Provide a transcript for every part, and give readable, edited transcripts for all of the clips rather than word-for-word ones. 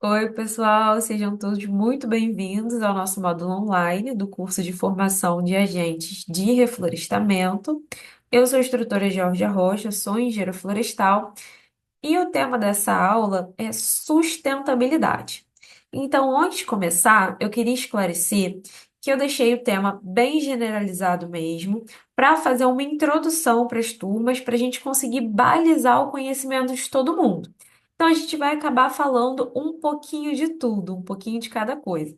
Oi, pessoal, sejam todos muito bem-vindos ao nosso módulo online do curso de formação de agentes de reflorestamento. Eu sou a instrutora Georgia Rocha, sou engenheira florestal e o tema dessa aula é sustentabilidade. Então, antes de começar, eu queria esclarecer que eu deixei o tema bem generalizado mesmo, para fazer uma introdução para as turmas, para a gente conseguir balizar o conhecimento de todo mundo. Então, a gente vai acabar falando um pouquinho de tudo, um pouquinho de cada coisa.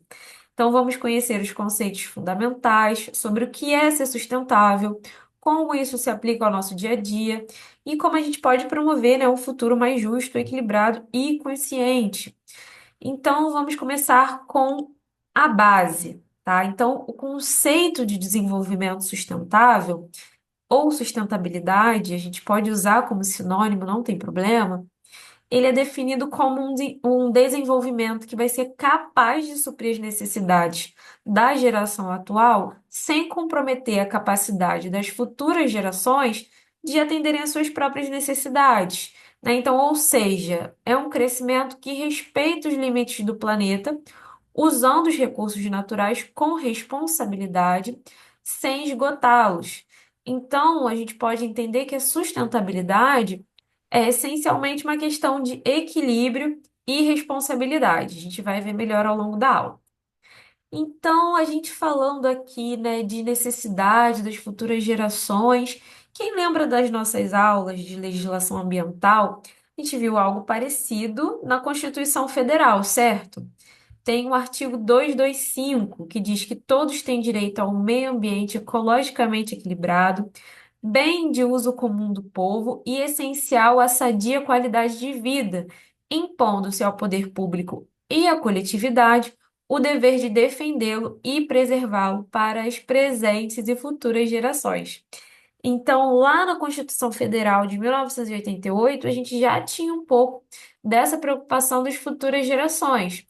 Então, vamos conhecer os conceitos fundamentais sobre o que é ser sustentável, como isso se aplica ao nosso dia a dia e como a gente pode promover, né, um futuro mais justo, equilibrado e consciente. Então, vamos começar com a base, tá? Então, o conceito de desenvolvimento sustentável ou sustentabilidade, a gente pode usar como sinônimo, não tem problema. Ele é definido como um desenvolvimento que vai ser capaz de suprir as necessidades da geração atual, sem comprometer a capacidade das futuras gerações de atenderem às suas próprias necessidades, né? Então, ou seja, é um crescimento que respeita os limites do planeta, usando os recursos naturais com responsabilidade, sem esgotá-los. Então, a gente pode entender que a sustentabilidade é essencialmente uma questão de equilíbrio e responsabilidade. A gente vai ver melhor ao longo da aula. Então, a gente falando aqui, né, de necessidade das futuras gerações, quem lembra das nossas aulas de legislação ambiental, a gente viu algo parecido na Constituição Federal, certo? Tem o artigo 225, que diz que todos têm direito a um meio ambiente ecologicamente equilibrado, bem de uso comum do povo e essencial à sadia qualidade de vida, impondo-se ao poder público e à coletividade o dever de defendê-lo e preservá-lo para as presentes e futuras gerações. Então, lá na Constituição Federal de 1988, a gente já tinha um pouco dessa preocupação das futuras gerações.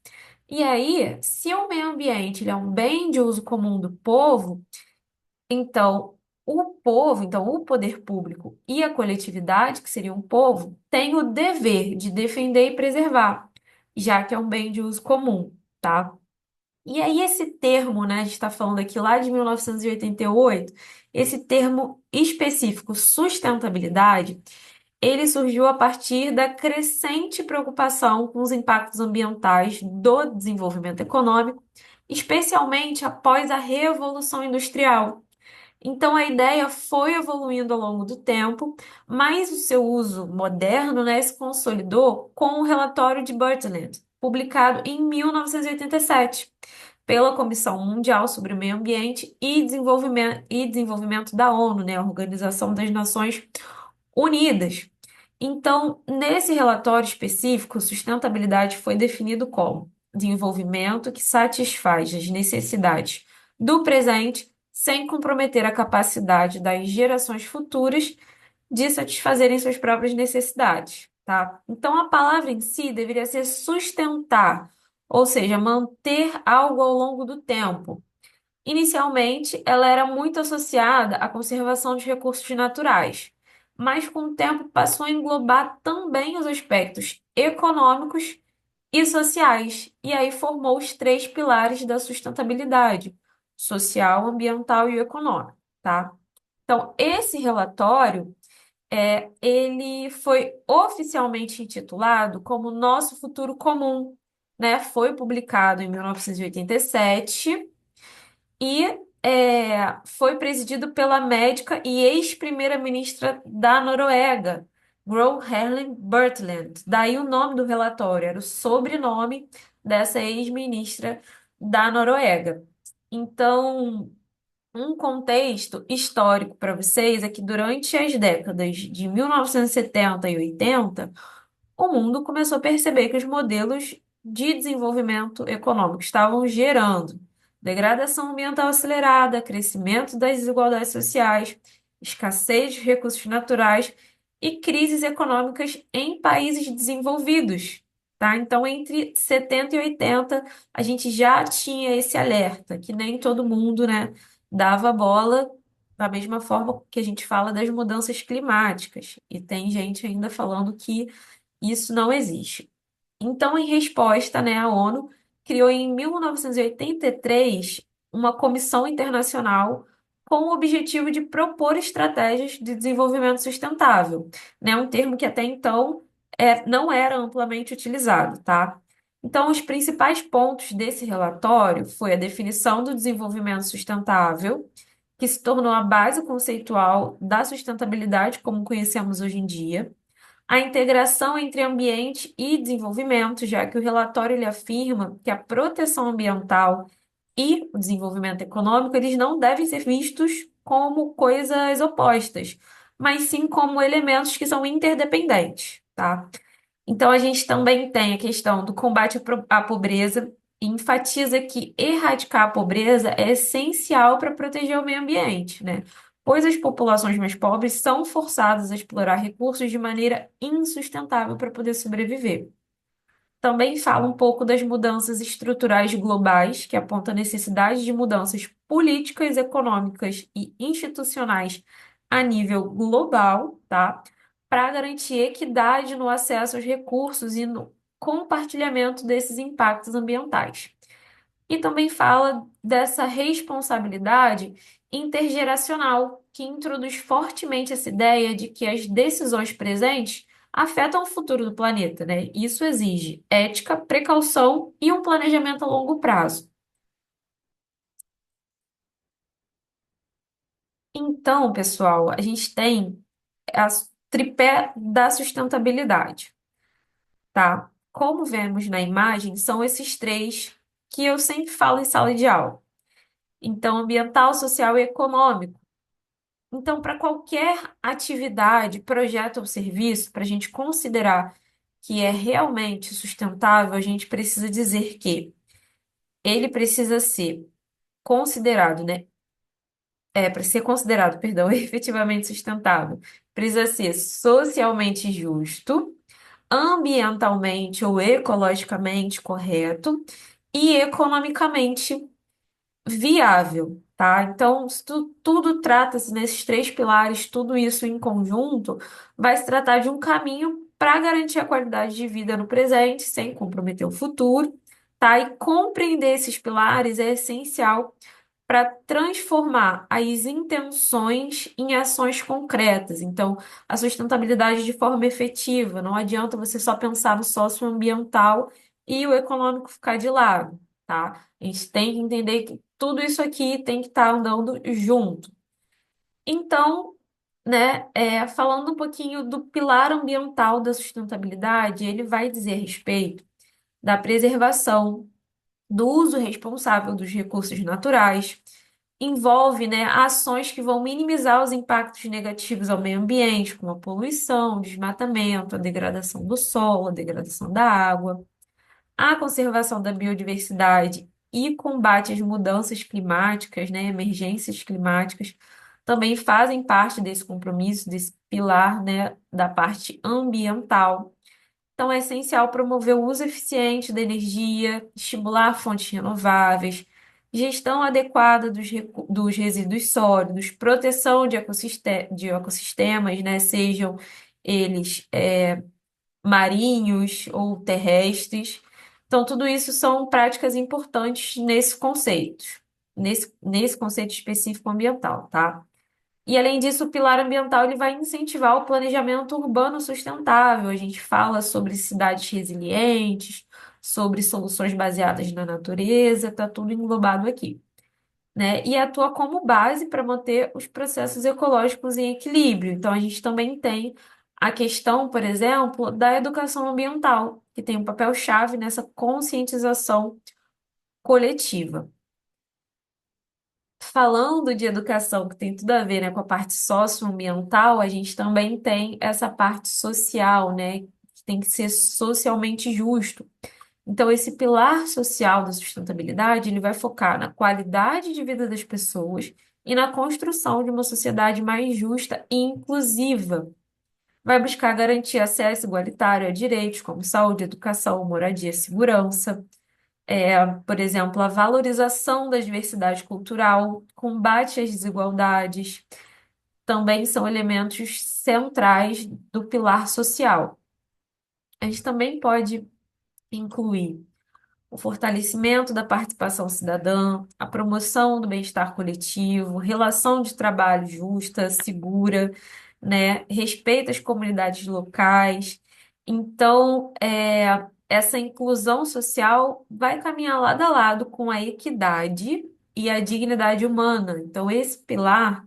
E aí, se o meio ambiente ele é um bem de uso comum do povo, então o poder público e a coletividade, que seria um povo, tem o dever de defender e preservar, já que é um bem de uso comum, tá? E aí, esse termo, né, a gente está falando aqui lá de 1988, esse termo específico, sustentabilidade, ele surgiu a partir da crescente preocupação com os impactos ambientais do desenvolvimento econômico, especialmente após a Revolução Industrial. Então, a ideia foi evoluindo ao longo do tempo, mas o seu uso moderno, né, se consolidou com o relatório de Brundtland, publicado em 1987 pela Comissão Mundial sobre o Meio Ambiente e Desenvolvimento da ONU, né, a Organização das Nações Unidas. Então, nesse relatório específico, sustentabilidade foi definido como desenvolvimento que satisfaz as necessidades do presente sem comprometer a capacidade das gerações futuras de satisfazerem suas próprias necessidades, tá? Então, a palavra em si deveria ser sustentar, ou seja, manter algo ao longo do tempo. Inicialmente, ela era muito associada à conservação de recursos naturais, mas com o tempo passou a englobar também os aspectos econômicos e sociais, e aí formou os três pilares da sustentabilidade: social, ambiental e econômico, tá? Então, esse relatório, ele foi oficialmente intitulado como Nosso Futuro Comum, né? Foi publicado em 1987 e foi presidido pela médica e ex-primeira-ministra da Noruega, Gro Harlem Brundtland. Daí o nome do relatório, era o sobrenome dessa ex-ministra da Noruega. Então, um contexto histórico para vocês é que durante as décadas de 1970 e 80, o mundo começou a perceber que os modelos de desenvolvimento econômico estavam gerando degradação ambiental acelerada, crescimento das desigualdades sociais, escassez de recursos naturais e crises econômicas em países desenvolvidos, tá? Então, entre 70 e 80, a gente já tinha esse alerta, que nem todo mundo, né, dava bola da mesma forma que a gente fala das mudanças climáticas. E tem gente ainda falando que isso não existe. Então, em resposta, né, a ONU criou em 1983 uma comissão internacional com o objetivo de propor estratégias de desenvolvimento sustentável, né, um termo que até então não era amplamente utilizado, tá? Então, os principais pontos desse relatório foi a definição do desenvolvimento sustentável, que se tornou a base conceitual da sustentabilidade como conhecemos hoje em dia, a integração entre ambiente e desenvolvimento, já que o relatório ele afirma que a proteção ambiental e o desenvolvimento econômico eles não devem ser vistos como coisas opostas, mas sim como elementos que são interdependentes, tá? Então, a gente também tem a questão do combate à pobreza, e enfatiza que erradicar a pobreza é essencial para proteger o meio ambiente, né? Pois as populações mais pobres são forçadas a explorar recursos de maneira insustentável para poder sobreviver. Também fala um pouco das mudanças estruturais globais, que aponta a necessidade de mudanças políticas, econômicas e institucionais a nível global, tá? Para garantir equidade no acesso aos recursos e no compartilhamento desses impactos ambientais. E também fala dessa responsabilidade intergeracional, que introduz fortemente essa ideia de que as decisões presentes afetam o futuro do planeta, né? Isso exige ética, precaução e um planejamento a longo prazo. Então, pessoal, a gente tem a tripé da sustentabilidade, tá? Como vemos na imagem, são esses três que eu sempre falo em sala de aula. Então, ambiental, social e econômico. Então, para qualquer atividade, projeto ou serviço, para a gente considerar que é realmente sustentável, a gente precisa dizer que ele precisa ser considerado, né? Para ser considerado, perdão, efetivamente sustentável, precisa ser socialmente justo, ambientalmente ou ecologicamente correto e economicamente viável, tá? Então, se tudo trata-se nesses três pilares, tudo isso em conjunto, vai se tratar de um caminho para garantir a qualidade de vida no presente, sem comprometer o futuro, tá? E compreender esses pilares é essencial para transformar as intenções em ações concretas. Então, a sustentabilidade de forma efetiva. Não adianta você só pensar no socioambiental e o econômico ficar de lado, tá? A gente tem que entender que tudo isso aqui tem que estar andando junto. Então, né, falando um pouquinho do pilar ambiental da sustentabilidade, ele vai dizer a respeito da preservação, do uso responsável dos recursos naturais, envolve, né, ações que vão minimizar os impactos negativos ao meio ambiente, como a poluição, o desmatamento, a degradação do solo, a degradação da água, a conservação da biodiversidade e combate às mudanças climáticas, né, emergências climáticas, também fazem parte desse compromisso, desse pilar, né, da parte ambiental. Então, é essencial promover o uso eficiente da energia, estimular fontes renováveis, gestão adequada dos resíduos sólidos, proteção de ecossistemas, né, sejam eles marinhos ou terrestres. Então, tudo isso são práticas importantes nesse conceito específico ambiental, tá? E além disso, o pilar ambiental ele vai incentivar o planejamento urbano sustentável. A gente fala sobre cidades resilientes, sobre soluções baseadas na natureza, está tudo englobado aqui, né? E atua como base para manter os processos ecológicos em equilíbrio. Então, a gente também tem a questão, por exemplo, da educação ambiental, que tem um papel-chave nessa conscientização coletiva. Falando de educação, que tem tudo a ver, né, com a parte socioambiental, a gente também tem essa parte social, né, que tem que ser socialmente justo. Então, esse pilar social da sustentabilidade, ele vai focar na qualidade de vida das pessoas e na construção de uma sociedade mais justa e inclusiva. Vai buscar garantir acesso igualitário a direitos como saúde, educação, moradia, segurança, por exemplo, a valorização da diversidade cultural, combate às desigualdades, também são elementos centrais do pilar social. A gente também pode inclui o fortalecimento da participação cidadã, a promoção do bem-estar coletivo, relação de trabalho justa, segura, né? Respeito às comunidades locais. Então, essa inclusão social vai caminhar lado a lado com a equidade e a dignidade humana. Então, esse pilar,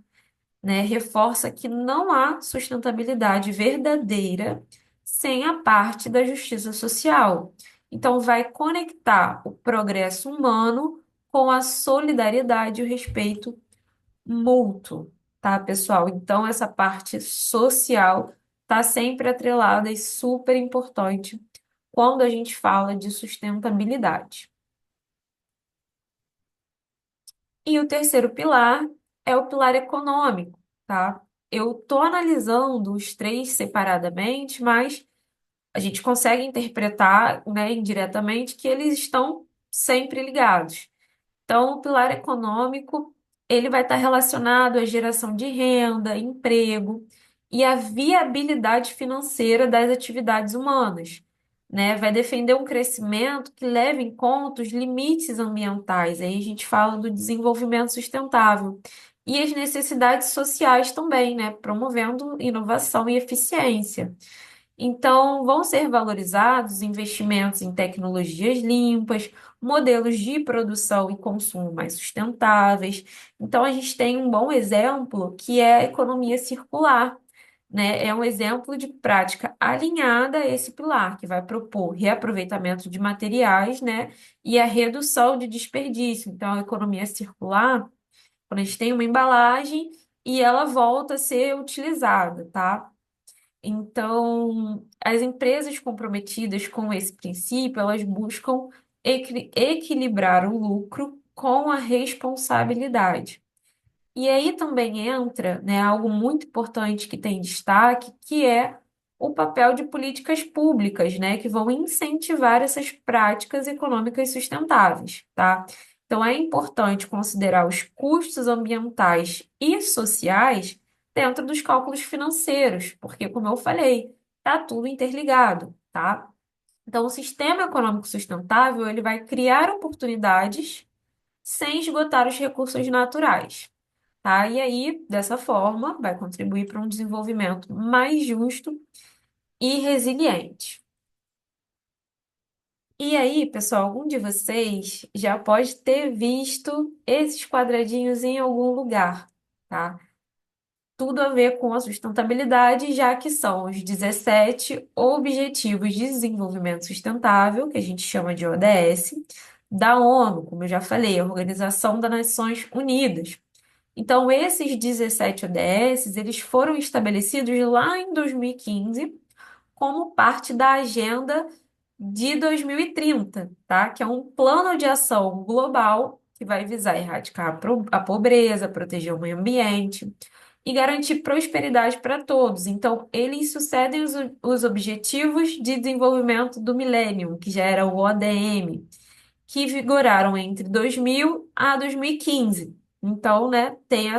né, reforça que não há sustentabilidade verdadeira sem a parte da justiça social. Então, vai conectar o progresso humano com a solidariedade e o respeito mútuo, tá, pessoal? Então, essa parte social está sempre atrelada e super importante quando a gente fala de sustentabilidade. E o terceiro pilar é o pilar econômico, tá? Eu estou analisando os três separadamente, mas a gente consegue interpretar, né, indiretamente que eles estão sempre ligados. Então, o pilar econômico, ele vai estar relacionado à geração de renda, emprego e à viabilidade financeira das atividades humanas, né? Vai defender um crescimento que leve em conta os limites ambientais. Aí a gente fala do desenvolvimento sustentável e as necessidades sociais também, né? Promovendo inovação e eficiência. Então, vão ser valorizados investimentos em tecnologias limpas, modelos de produção e consumo mais sustentáveis. Então, a gente tem um bom exemplo que é a economia circular, né? É um exemplo de prática alinhada a esse pilar, que vai propor reaproveitamento de materiais, né? E a redução de desperdício. Então, a economia circular, quando a gente tem uma embalagem e ela volta a ser utilizada, tá? Então, as empresas comprometidas com esse princípio, elas buscam equilibrar o lucro com a responsabilidade. E aí também entra, né, algo muito importante que tem destaque, que é o papel de políticas públicas, né, que vão incentivar essas práticas econômicas sustentáveis, tá? Então é importante considerar os custos ambientais e sociais dentro dos cálculos financeiros, porque, como eu falei, tá tudo interligado, tá? Então, o sistema econômico sustentável, ele vai criar oportunidades sem esgotar os recursos naturais, tá? E aí, dessa forma, vai contribuir para um desenvolvimento mais justo e resiliente. E aí, pessoal, algum de vocês já pode ter visto esses quadradinhos em algum lugar, tá? Tudo a ver com a sustentabilidade, já que são os 17 Objetivos de Desenvolvimento Sustentável, que a gente chama de ODS, da ONU, como eu já falei, a Organização das Nações Unidas. Então, esses 17 ODS, eles foram estabelecidos lá em 2015 como parte da Agenda de 2030, tá? Que é um plano de ação global que vai visar erradicar a pobreza, proteger o meio ambiente e garantir prosperidade para todos. Então, eles sucedem os Objetivos de Desenvolvimento do Milênio, que já era o ODM, que vigoraram entre 2000 a 2015. Então, né, tem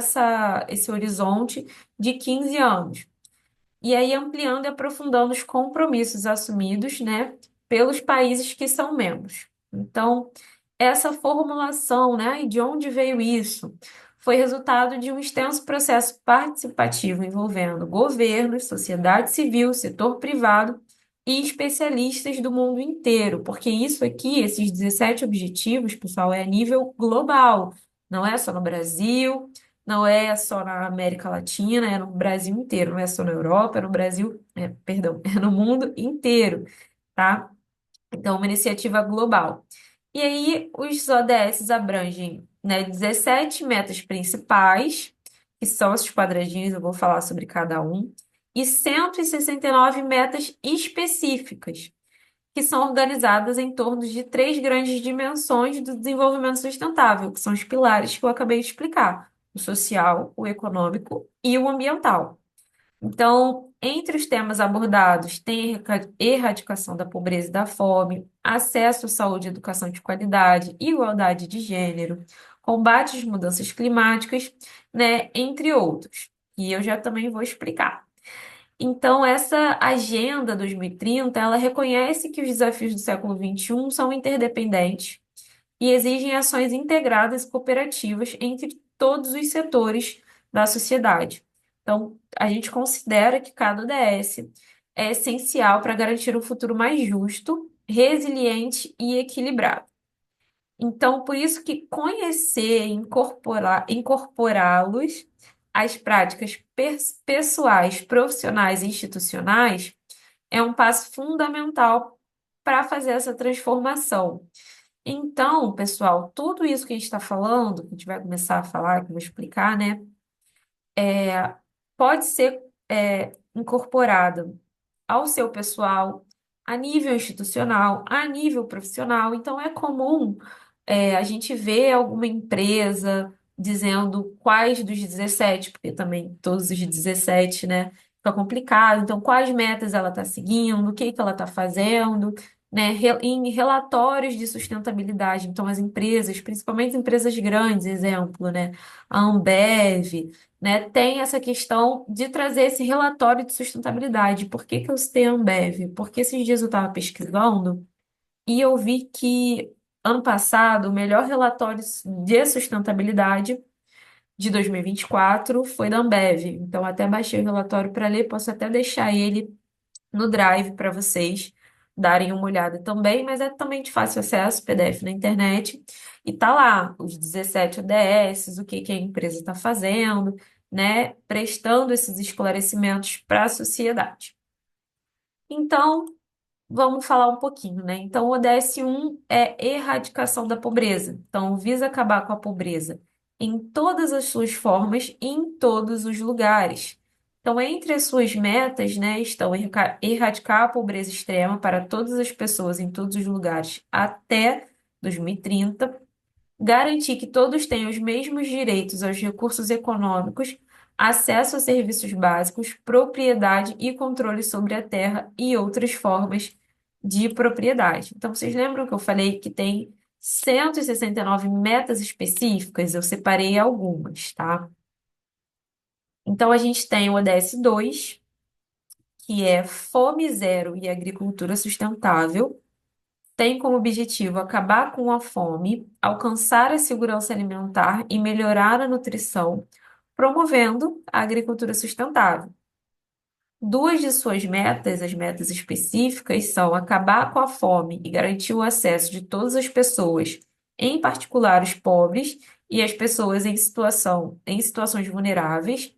esse horizonte de 15 anos. E aí ampliando e aprofundando os compromissos assumidos, né, pelos países que são membros. Então, essa formulação, né, e de onde veio isso? Foi resultado de um extenso processo participativo envolvendo governos, sociedade civil, setor privado e especialistas do mundo inteiro, porque isso aqui, esses 17 objetivos, pessoal, é a nível global, não é só no Brasil, não é só na América Latina, é no Brasil inteiro, não é só na Europa, é no Brasil, perdão, é no mundo inteiro, tá? Então, uma iniciativa global. E aí, os ODS abrangem, né, 17 metas principais, que são esses quadradinhos, eu vou falar sobre cada um, e 169 metas específicas, que são organizadas em torno de três grandes dimensões do desenvolvimento sustentável, que são os pilares que eu acabei de explicar: o social, o econômico e o ambiental. Então, entre os temas abordados, tem a erradicação da pobreza e da fome, acesso à saúde e educação de qualidade, igualdade de gênero, combate às mudanças climáticas, né, entre outros. E eu já também vou explicar. Então, essa Agenda 2030, ela reconhece que os desafios do século XXI são interdependentes e exigem ações integradas e cooperativas entre todos os setores da sociedade. Então, a gente considera que cada ODS é essencial para garantir um futuro mais justo, resiliente e equilibrado. Então, por isso que conhecer, incorporá-los às práticas pessoais, profissionais e institucionais é um passo fundamental para fazer essa transformação. Então, pessoal, tudo isso que a gente está falando, que a gente vai começar a falar, que eu vou explicar, né, pode ser incorporado ao seu pessoal, a nível institucional, a nível profissional. Então, é comum a gente ver alguma empresa dizendo quais dos 17, porque também todos os 17, né? Fica complicado. Então, quais metas ela está seguindo, o que que ela está fazendo, né? Em relatórios de sustentabilidade. Então, as empresas, principalmente empresas grandes, exemplo, né? A Ambev, né, tem essa questão de trazer esse relatório de sustentabilidade. Por que que eu citei a Ambev? Porque esses dias eu estava pesquisando e eu vi que ano passado o melhor relatório de sustentabilidade de 2024 foi da Ambev. Então, até baixei o relatório para ler, posso até deixar ele no Drive para vocês darem uma olhada também, mas é também de fácil acesso, PDF na internet, e tá lá os 17 ODS, o que que a empresa está fazendo, né, prestando esses esclarecimentos para a sociedade. Então, vamos falar um pouquinho, né? Então, o ODS 1 é erradicação da pobreza. Então, visa acabar com a pobreza em todas as suas formas e em todos os lugares. Então, entre as suas metas, né, estão erradicar a pobreza extrema para todas as pessoas em todos os lugares até 2030, garantir que todos tenham os mesmos direitos aos recursos econômicos, acesso a serviços básicos, propriedade e controle sobre a terra e outras formas de propriedade. Então, vocês lembram que eu falei que tem 169 metas específicas? Eu separei algumas, tá? Então, a gente tem o ODS 2, que é Fome Zero e Agricultura Sustentável. Tem como objetivo acabar com a fome, alcançar a segurança alimentar e melhorar a nutrição, promovendo a agricultura sustentável. Duas de suas metas, as metas específicas, são acabar com a fome e garantir o acesso de todas as pessoas, em particular os pobres e as pessoas em situações vulneráveis,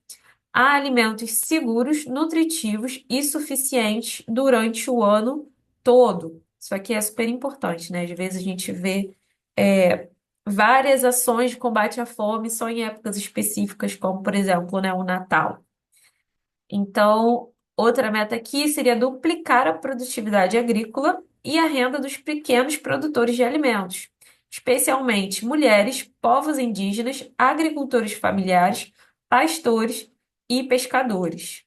a alimentos seguros, nutritivos e suficientes durante o ano todo. Isso aqui é super importante, né? Às vezes a gente vê é, várias ações de combate à fome só em épocas específicas, como, por exemplo, né, o Natal. Então, outra meta aqui seria duplicar a produtividade agrícola e a renda dos pequenos produtores de alimentos, especialmente mulheres, povos indígenas, agricultores familiares, pastores e pescadores.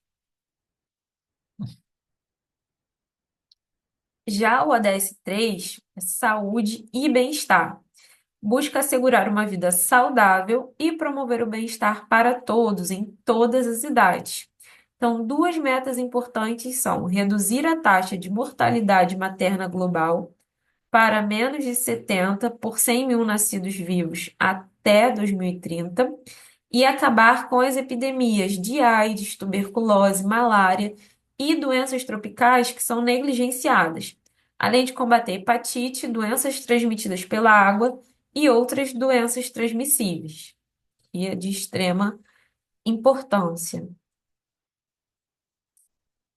Já o ODS 3 é saúde e bem-estar. Busca assegurar uma vida saudável e promover o bem-estar para todos, em todas as idades. Então, duas metas importantes são reduzir a taxa de mortalidade materna global para menos de 70 por 100 mil nascidos vivos até 2030 e acabar com as epidemias de AIDS, tuberculose, malária e doenças tropicais que são negligenciadas, além de combater hepatite, doenças transmitidas pela água e outras doenças transmissíveis, e é de extrema importância.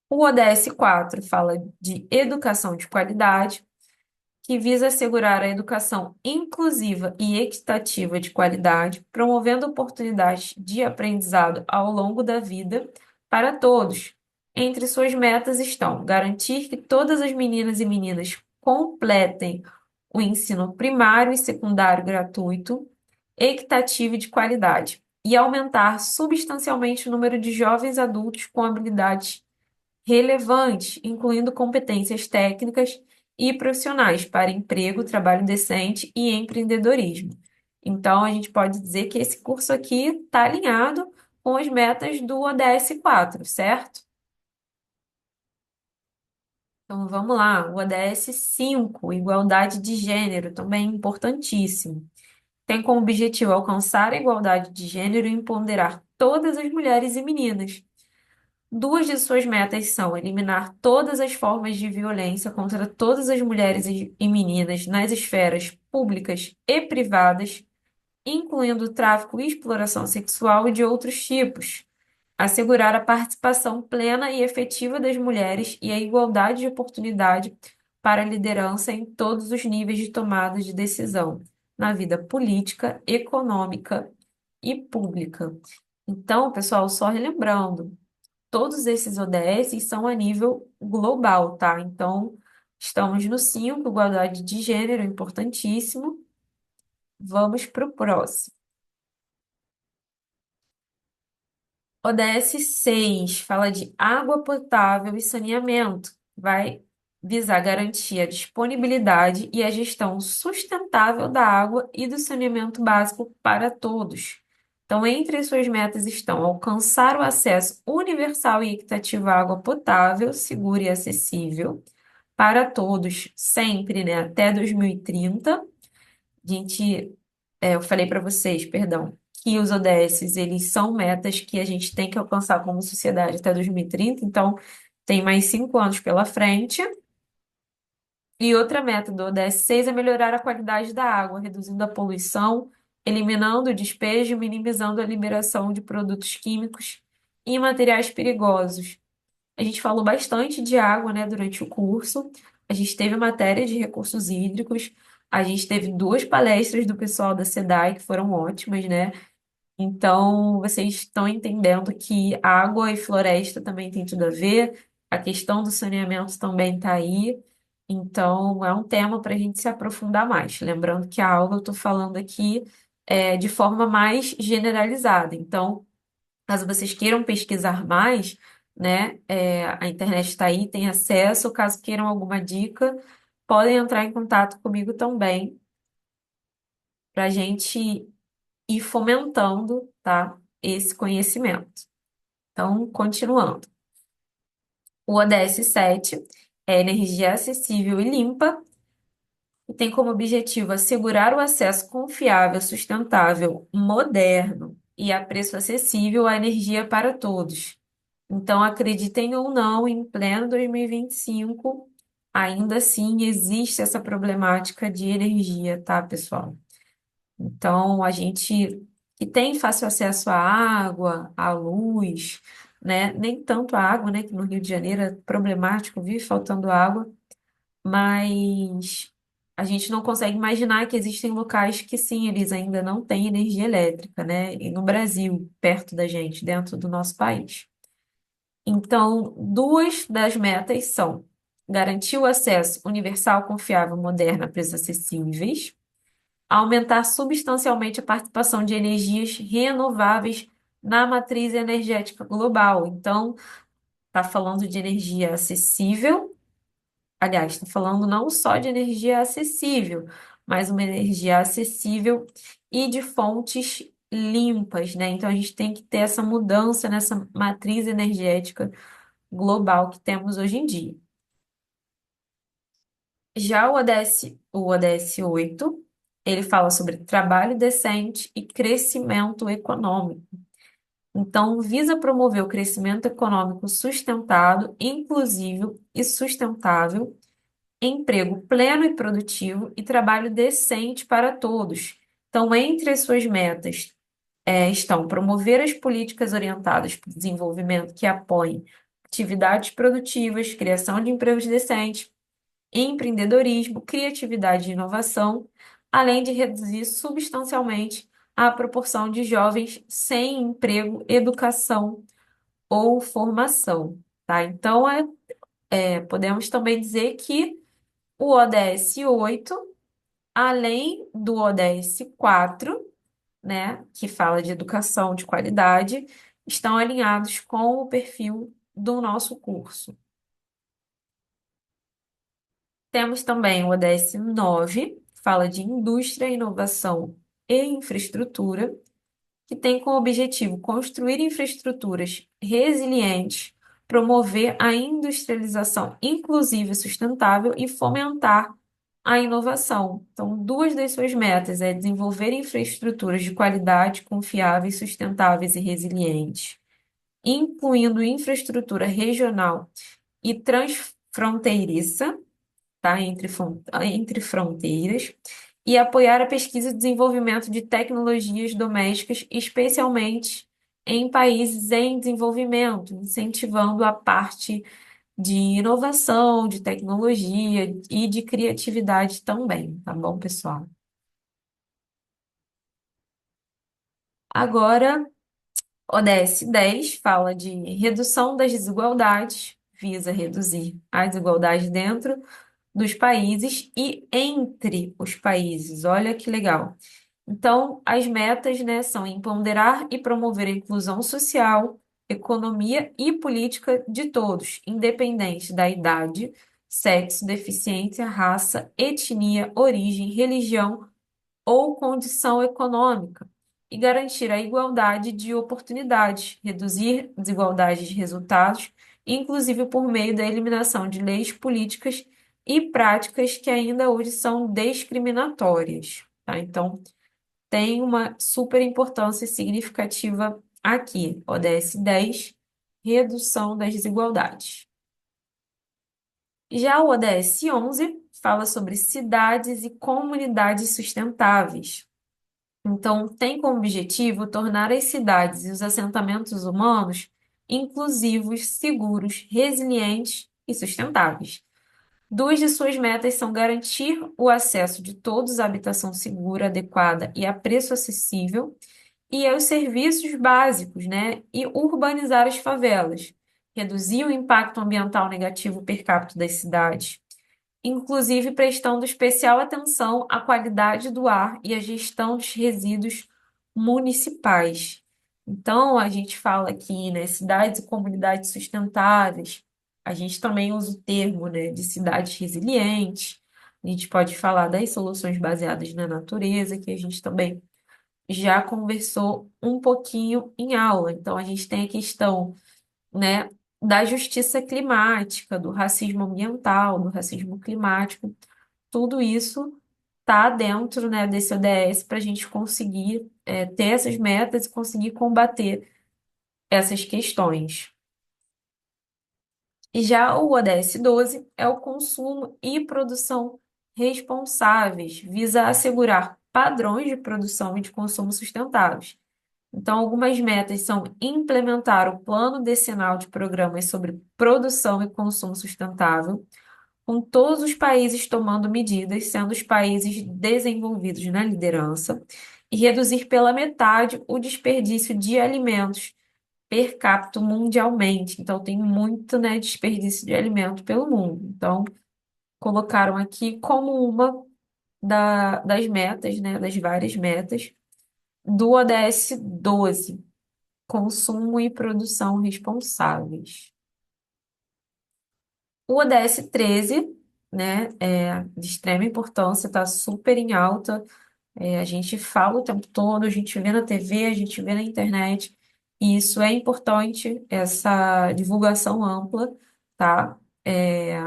O ODS 4 fala de educação de qualidade, que visa assegurar a educação inclusiva e equitativa de qualidade, promovendo oportunidades de aprendizado ao longo da vida para todos. Entre suas metas estão garantir que todas as meninas e meninas completem o ensino primário e secundário gratuito, equitativo e de qualidade, e aumentar substancialmente o número de jovens adultos com habilidades relevantes, incluindo competências técnicas e profissionais para emprego, trabalho decente e empreendedorismo. Então, a gente pode dizer que esse curso aqui está alinhado com as metas do ODS 4, certo? Então vamos lá, o ODS 5, igualdade de gênero, também importantíssimo. Tem como objetivo alcançar a igualdade de gênero e empoderar todas as mulheres e meninas. Duas de suas metas são eliminar todas as formas de violência contra todas as mulheres e meninas nas esferas públicas e privadas, incluindo tráfico e exploração sexual e de outros tipos. Assegurar a participação plena e efetiva das mulheres e a igualdade de oportunidade para a liderança em todos os níveis de tomada de decisão, na vida política, econômica e pública. Então, pessoal, só relembrando, todos esses ODS são a nível global, tá? Então, estamos no 5, igualdade de gênero, importantíssimo. Vamos para o próximo. ODS 6 fala de água potável e saneamento. Vai visar garantir a disponibilidade e a gestão sustentável da água e do saneamento básico para todos. Então, entre as suas metas estão alcançar o acesso universal e equitativo à água potável, segura e acessível para todos, sempre, né, até 2030. A gente, eu falei para vocês, perdão, que os ODS, eles são metas que a gente tem que alcançar como sociedade até 2030, então tem mais 5 anos pela frente. E outra meta do ODS 6 é melhorar a qualidade da água, reduzindo a poluição, eliminando o despejo, e minimizando a liberação de produtos químicos e materiais perigosos. A gente falou bastante de água, né, durante o curso. A gente teve matéria de recursos hídricos. A gente teve duas palestras do pessoal da SEDAI que foram ótimas, né? Então, vocês estão entendendo que água e floresta também tem tudo a ver. A questão do saneamento também está aí. Então, é um tema para a gente se aprofundar mais. Lembrando que a aula eu estou falando aqui de forma mais generalizada. Então, caso vocês queiram pesquisar mais, né, a internet está aí, tem acesso. Caso queiram alguma dica, podem entrar em contato comigo também, para a gente ir fomentando, tá, esse conhecimento. Então, continuando. O ODS 7 é energia acessível e limpa, e tem como objetivo assegurar o acesso confiável, sustentável, moderno e a preço acessível à energia para todos. Então, acreditem ou não, em pleno 2025, ainda assim existe essa problemática de energia, tá, pessoal? Então, a gente que tem fácil acesso à água, à luz, né? Nem tanto à água, né? Que no Rio de Janeiro é problemático, vive faltando água, mas a gente não consegue imaginar que existem locais que sim, eles ainda não têm energia elétrica, né? E no Brasil, perto da gente, dentro do nosso país. Então, duas das metas são garantir o acesso universal, confiável, moderno a preços acessíveis, aumentar substancialmente a participação de energias renováveis na matriz energética global. Então, está falando de energia acessível, aliás, está falando não só de energia acessível, mas uma energia acessível e de fontes limpas, né? Então, a gente tem que ter essa mudança nessa matriz energética global que temos hoje em dia. Já o ODS 8, ele fala sobre trabalho decente e crescimento econômico. Então, visa promover o crescimento econômico sustentado, inclusivo e sustentável, emprego pleno e produtivo e trabalho decente para todos. Então, entre as suas metas, estão promover as políticas orientadas para o desenvolvimento que apoiem atividades produtivas, criação de empregos decentes, empreendedorismo, criatividade e inovação, além de reduzir substancialmente a proporção de jovens sem emprego, educação ou formação, tá? Então, podemos também dizer que o ODS 8, além do ODS 4, né, que fala de educação de qualidade, estão alinhados com o perfil do nosso curso. Temos também o ODS 9, que fala de indústria, inovação e infraestrutura, que tem como objetivo construir infraestruturas resilientes, promover a industrialização inclusiva e sustentável e fomentar a inovação. Então, duas das suas metas é desenvolver infraestruturas de qualidade, confiáveis, sustentáveis e resilientes, incluindo infraestrutura regional e transfronteiriça, tá? Entre fronteiras, e apoiar a pesquisa e desenvolvimento de tecnologias domésticas, especialmente em países em desenvolvimento, incentivando a parte de inovação, de tecnologia e de criatividade também, tá bom, pessoal? Agora, ODS 10 fala de redução das desigualdades, visa reduzir a desigualdade dentro dos países e entre os países. Olha que legal. Então, as metas, né, são empoderar e promover a inclusão social, economia e política de todos, independente da idade, sexo, deficiência, raça, etnia, origem, religião ou condição econômica, e garantir a igualdade de oportunidades, reduzir desigualdades de resultados, inclusive por meio da eliminação de leis políticas e práticas que ainda hoje são discriminatórias, tá? Então, tem uma super importância significativa aqui, ODS 10, redução das desigualdades. Já o ODS 11 fala sobre cidades e comunidades sustentáveis. Então, tem como objetivo tornar as cidades e os assentamentos humanos inclusivos, seguros, resilientes e sustentáveis. Duas de suas metas são garantir o acesso de todos à habitação segura, adequada e a preço acessível, e aos serviços básicos, né? E urbanizar as favelas, reduzir o impacto ambiental negativo per capita das cidades, inclusive prestando especial atenção à qualidade do ar e à gestão dos resíduos municipais. Então, a gente fala aqui, né, cidades e comunidades sustentáveis. A gente também usa o termo, né, de cidades resilientes. A gente pode falar das soluções baseadas na natureza, que a gente também já conversou um pouquinho em aula. Então, a gente tem a questão, né, da justiça climática, do racismo ambiental, do racismo climático. Tudo isso está dentro, né, desse ODS para a gente conseguir ter essas metas e conseguir combater essas questões. E já o ODS 12 é o consumo e produção responsáveis, visa assegurar padrões de produção e de consumo sustentáveis. Então, algumas metas são implementar o plano decenal de programas sobre produção e consumo sustentável, com todos os países tomando medidas, sendo os países desenvolvidos na liderança, e reduzir pela metade o desperdício de alimentos per capita mundialmente. Então, tem muito, né, desperdício de alimento pelo mundo. Então, colocaram aqui como uma das metas, né, das várias metas, do ODS 12, consumo e produção responsáveis. O ODS 13, né, é de extrema importância, está super em alta. A gente fala o tempo todo, a gente vê na TV, a gente vê na internet, e isso é importante, essa divulgação ampla, tá? É,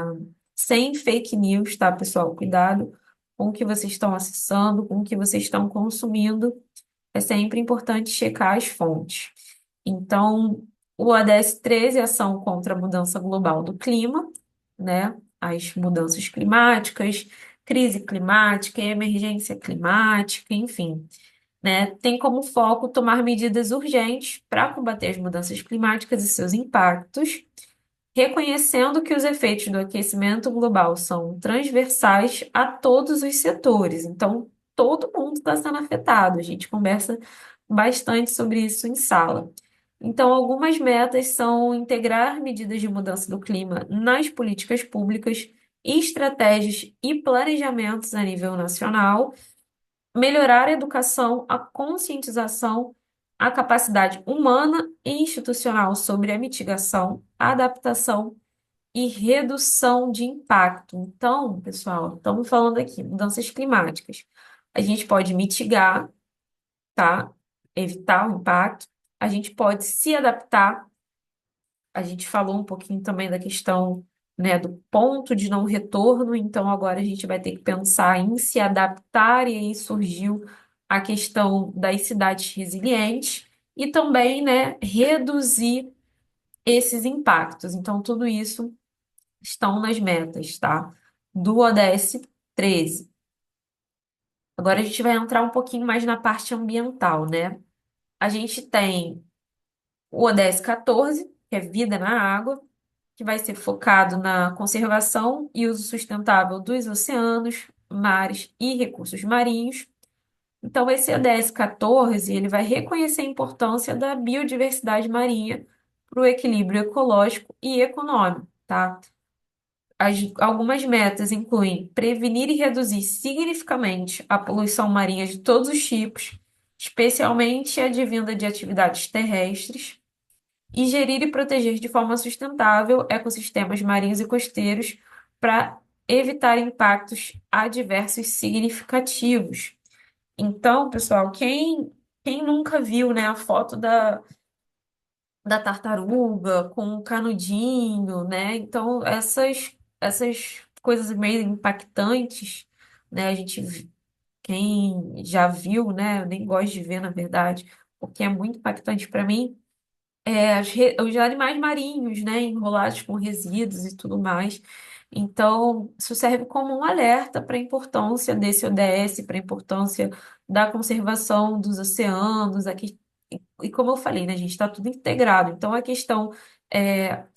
sem fake news, tá, pessoal? Cuidado com o que vocês estão acessando, com o que vocês estão consumindo. É sempre importante checar as fontes. Então, o ODS 13 é ação contra a mudança global do clima, né? As mudanças climáticas, crise climática, emergência climática, enfim, né? Tem como foco tomar medidas urgentes para combater as mudanças climáticas e seus impactos, reconhecendo que os efeitos do aquecimento global são transversais a todos os setores. Então, todo mundo está sendo afetado. A gente conversa bastante sobre isso em sala. Então, algumas metas são integrar medidas de mudança do clima nas políticas públicas, estratégias e planejamentos a nível nacional, melhorar a educação, a conscientização, a capacidade humana e institucional sobre a mitigação, a adaptação e redução de impacto. Então, pessoal, estamos falando aqui, mudanças climáticas. A gente pode mitigar, tá? Evitar o impacto. A gente pode se adaptar A gente falou um pouquinho também da questão, né, do ponto de não retorno, então agora a gente vai ter que pensar em se adaptar, e aí surgiu a questão das cidades resilientes e também, né, reduzir esses impactos. Então, tudo isso estão nas metas, tá? Do ODS 13. Agora a gente vai entrar um pouquinho mais na parte ambiental, né? A gente tem o ODS 14, que é vida na água, que vai ser focado na conservação e uso sustentável dos oceanos, mares e recursos marinhos. Então, esse ODS 14, ele vai reconhecer a importância da biodiversidade marinha para o equilíbrio ecológico e econômico, tá? Algumas metas incluem prevenir e reduzir significativamente a poluição marinha de todos os tipos, especialmente a advinda de atividades terrestres, e gerir e proteger de forma sustentável ecossistemas marinhos e costeiros para evitar impactos adversos significativos. Então, pessoal, quem nunca viu, né, a foto da tartaruga com o canudinho, né? Então, essas coisas meio impactantes, né? Quem já viu, né? Eu nem gosto de ver, na verdade, porque é muito impactante para mim. Os animais marinhos, né, enrolados com resíduos e tudo mais. Então, isso serve como um alerta para a importância desse ODS, para a importância da conservação dos oceanos. Aqui, e como eu falei, né, gente, está tudo integrado. Então, a questão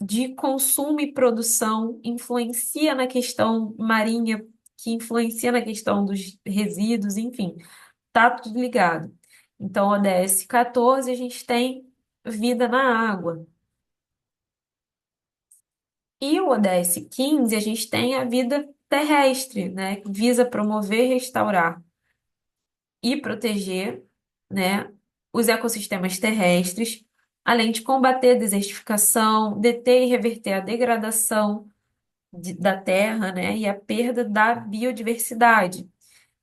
de consumo e produção influencia na questão marinha, que influencia na questão dos resíduos, enfim. Tá tudo ligado. Então, ODS 14, a gente tem vida na água. E o ODS 15, a gente tem a vida terrestre, né? Que visa promover, restaurar e proteger, né, os ecossistemas terrestres, além de combater a desertificação, deter e reverter a degradação da terra, né, e a perda da biodiversidade.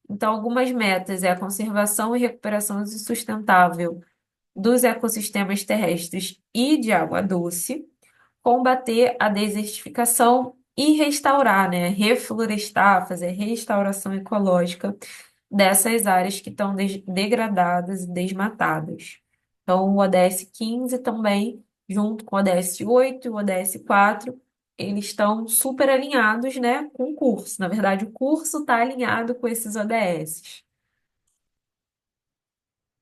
Então, algumas metas é a conservação e recuperação sustentável dos ecossistemas terrestres e de água doce, combater a desertificação e restaurar, né? Reflorestar, fazer restauração ecológica dessas áreas que estão degradadas e desmatadas. Então, o ODS 15 também, junto com o ODS 8 e o ODS 4, eles estão super alinhados, né, com o curso. Na verdade, o curso está alinhado com esses ODS.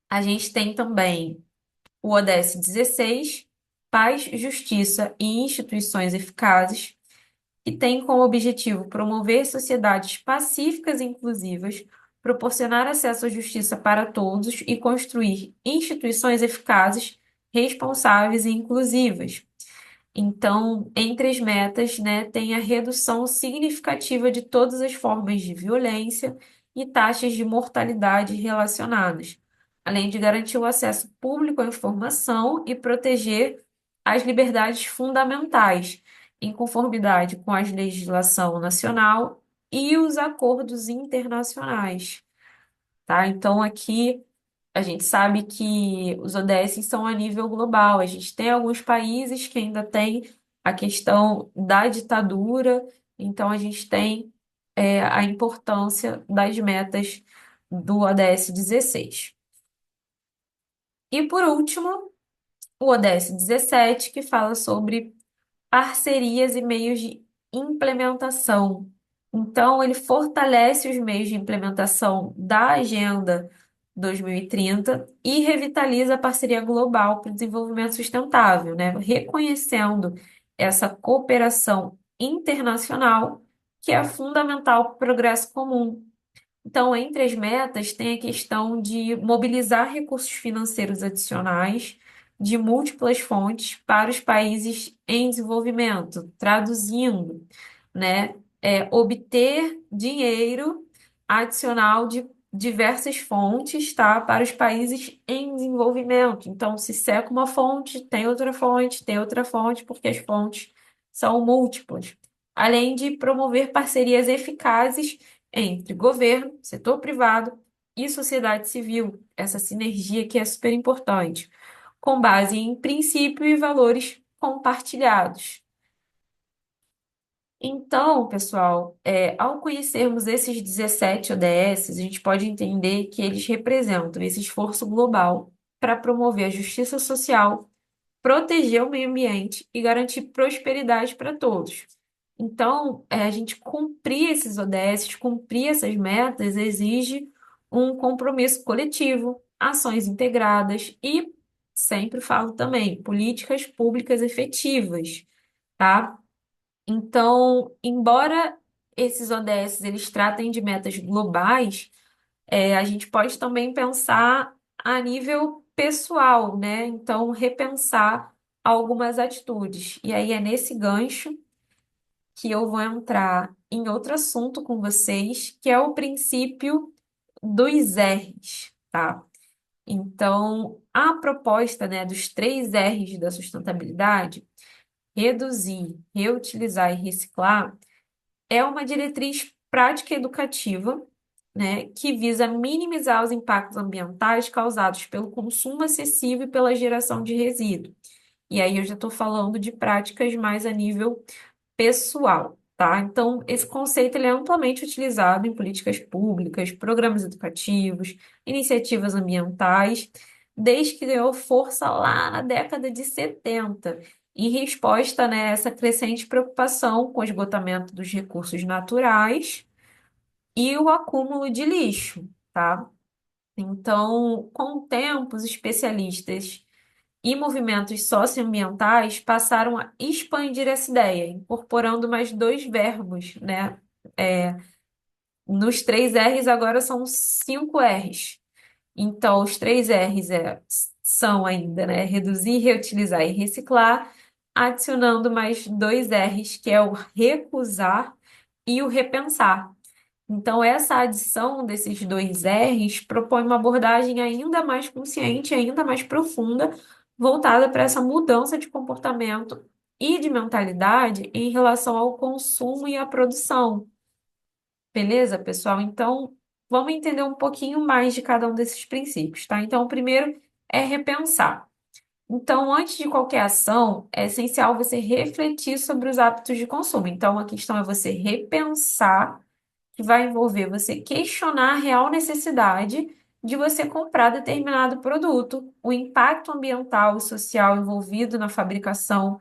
A gente tem também o ODS 16, Paz, Justiça e Instituições Eficazes, que tem como objetivo promover sociedades pacíficas e inclusivas, proporcionar acesso à justiça para todos e construir instituições eficazes, responsáveis e inclusivas. Então, entre as metas, né, tem a redução significativa de todas as formas de violência e taxas de mortalidade relacionadas, além de garantir o acesso público à informação e proteger as liberdades fundamentais, em conformidade com a legislação nacional e os acordos internacionais, tá? Então, aqui a gente sabe que os ODS são a nível global. A gente tem alguns países que ainda têm a questão da ditadura, então a gente tem a importância das metas do ODS 16. E por último, o ODS 17, que fala sobre parcerias e meios de implementação. Então, ele fortalece os meios de implementação da Agenda 2030 e revitaliza a parceria global para o desenvolvimento sustentável, né? Reconhecendo essa cooperação internacional que é fundamental para o progresso comum. Então, entre as metas, tem a questão de mobilizar recursos financeiros adicionais de múltiplas fontes para os países em desenvolvimento, traduzindo, né, obter dinheiro adicional de diversas fontes, tá, para os países em desenvolvimento. Então, se seca uma fonte, tem outra fonte, porque as fontes são múltiplas. Além de promover parcerias eficazes entre governo, setor privado e sociedade civil, essa sinergia que é super importante, com base em princípios e valores compartilhados. Então, pessoal, ao conhecermos esses 17 ODS, a gente pode entender que eles representam esse esforço global para promover a justiça social, proteger o meio ambiente e garantir prosperidade para todos. Então, a gente cumprir esses ODS, cumprir essas metas, exige um compromisso coletivo, ações integradas e, sempre falo também, políticas públicas efetivas, tá? Então, embora esses ODS eles tratem de metas globais, a gente pode também pensar a nível pessoal, né? Então, repensar algumas atitudes. E aí é nesse gancho que eu vou entrar em outro assunto com vocês, que é o princípio dos R's, tá? Então, a proposta, né, dos três R's da sustentabilidade, reduzir, reutilizar e reciclar, é uma diretriz prática e educativa, né, que visa minimizar os impactos ambientais causados pelo consumo excessivo e pela geração de resíduos. E aí eu já estou falando de práticas mais a nível pessoal, tá? Então, esse conceito ele é amplamente utilizado em políticas públicas, programas educativos, iniciativas ambientais, desde que ganhou força lá na década de 70, em resposta, né, a essa crescente preocupação com o esgotamento dos recursos naturais e o acúmulo de lixo, tá? Então, com o tempo, os especialistas e movimentos socioambientais passaram a expandir essa ideia, incorporando mais dois verbos, né? É, nos três R's agora são cinco R's. Então, os três R's são ainda, né? Reduzir, reutilizar e reciclar, adicionando mais dois R's, que é o recusar e o repensar. Então, essa adição desses dois R's propõe uma abordagem ainda mais consciente, ainda mais profunda, voltada para essa mudança de comportamento e de mentalidade em relação ao consumo e à produção. Beleza, pessoal? Então, vamos entender um pouquinho mais de cada um desses princípios, tá? Então, o primeiro é repensar. Então, antes de qualquer ação, é essencial você refletir sobre os hábitos de consumo. Então, a questão é você repensar que vai envolver você questionar a real necessidade de você comprar determinado produto, o impacto ambiental e social envolvido na fabricação,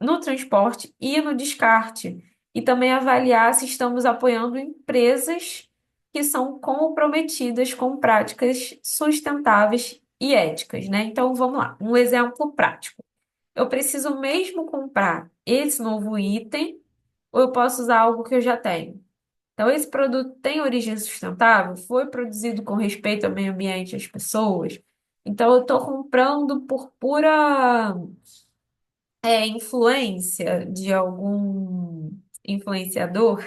no transporte e no descarte. E também avaliar se estamos apoiando empresas que são comprometidas com práticas sustentáveis e éticas, né? Então, vamos lá, um exemplo prático. Eu preciso mesmo comprar esse novo item ou eu posso usar algo que eu já tenho? Então, esse produto tem origem sustentável? Foi produzido com respeito ao meio ambiente e às pessoas? Então, eu estou comprando por pura influência de algum influenciador,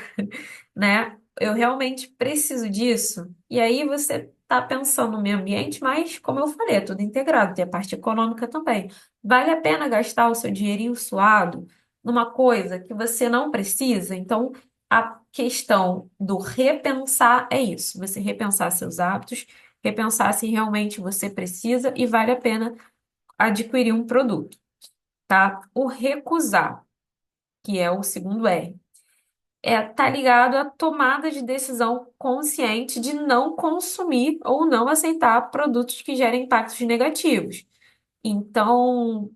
né? Eu realmente preciso disso. E aí você está pensando no meio ambiente, mas, como eu falei, é tudo integrado, tem a parte econômica também. Vale a pena gastar o seu dinheirinho suado numa coisa que você não precisa? Então, a questão do repensar é isso: você repensar seus hábitos, repensar se realmente você precisa e vale a pena adquirir um produto, tá? O recusar, que é o segundo R tá ligado à tomada de decisão consciente de não consumir ou não aceitar produtos que gerem impactos negativos. Então,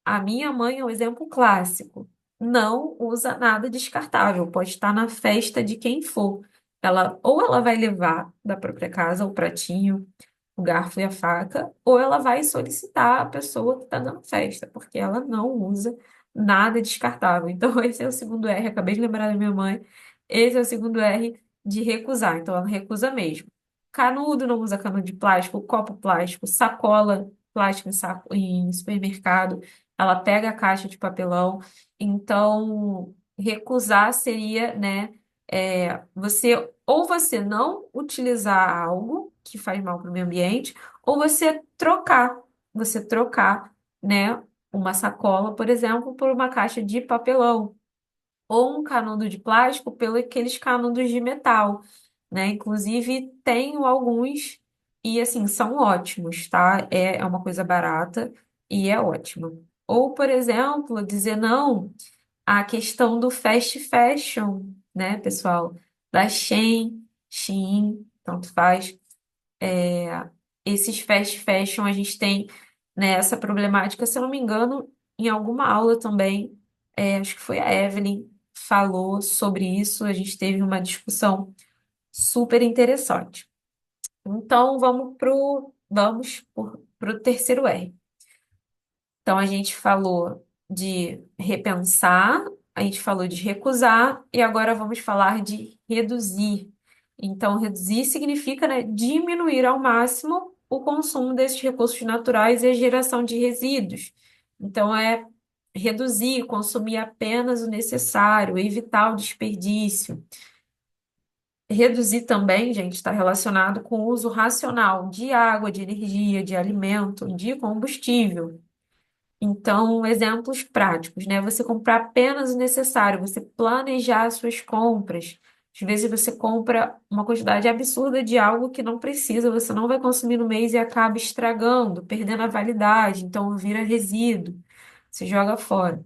a minha mãe é um exemplo clássico. Não usa nada descartável, pode estar na festa de quem for. Ou ela vai levar da própria casa o pratinho, o garfo e a faca, ou ela vai solicitar a pessoa que está dando festa, porque ela não usa nada descartável. Então, esse é o segundo R, acabei de lembrar da minha mãe. Esse é o segundo R de recusar, então ela recusa mesmo. Canudo não usa canudo de plástico, copo plástico, sacola plástico em supermercado, ela pega a caixa de papelão. Então, recusar seria, né, você não utilizar algo que faz mal para o meio ambiente, ou você trocar, né, uma sacola, por exemplo, por uma caixa de papelão, ou um canudo de plástico pelo aqueles canudos de metal, né? Inclusive, tenho alguns e, assim, são ótimos, tá? É uma coisa barata e é ótima. Ou, por exemplo, dizer não à questão do fast fashion, né, pessoal? Da Shein, tanto faz. Esses fast fashion, a gente tem, né, essa problemática, se eu não me engano, em alguma aula também, acho que foi a Evelyn falou sobre isso, a gente teve uma discussão super interessante. Então, vamos pro terceiro R. Então, a gente falou de repensar, a gente falou de recusar, e agora vamos falar de reduzir. Então, reduzir significa, né, diminuir ao máximo o consumo desses recursos naturais e a geração de resíduos. Então, é reduzir, consumir apenas o necessário, evitar o desperdício. Reduzir também, gente, está relacionado com o uso racional de água, de energia, de alimento, de combustível. Então, exemplos práticos, né? Você comprar apenas o necessário, você planejar as suas compras. Às vezes você compra uma quantidade absurda de algo que não precisa, você não vai consumir no mês e acaba estragando, perdendo a validade, então vira resíduo, se joga fora,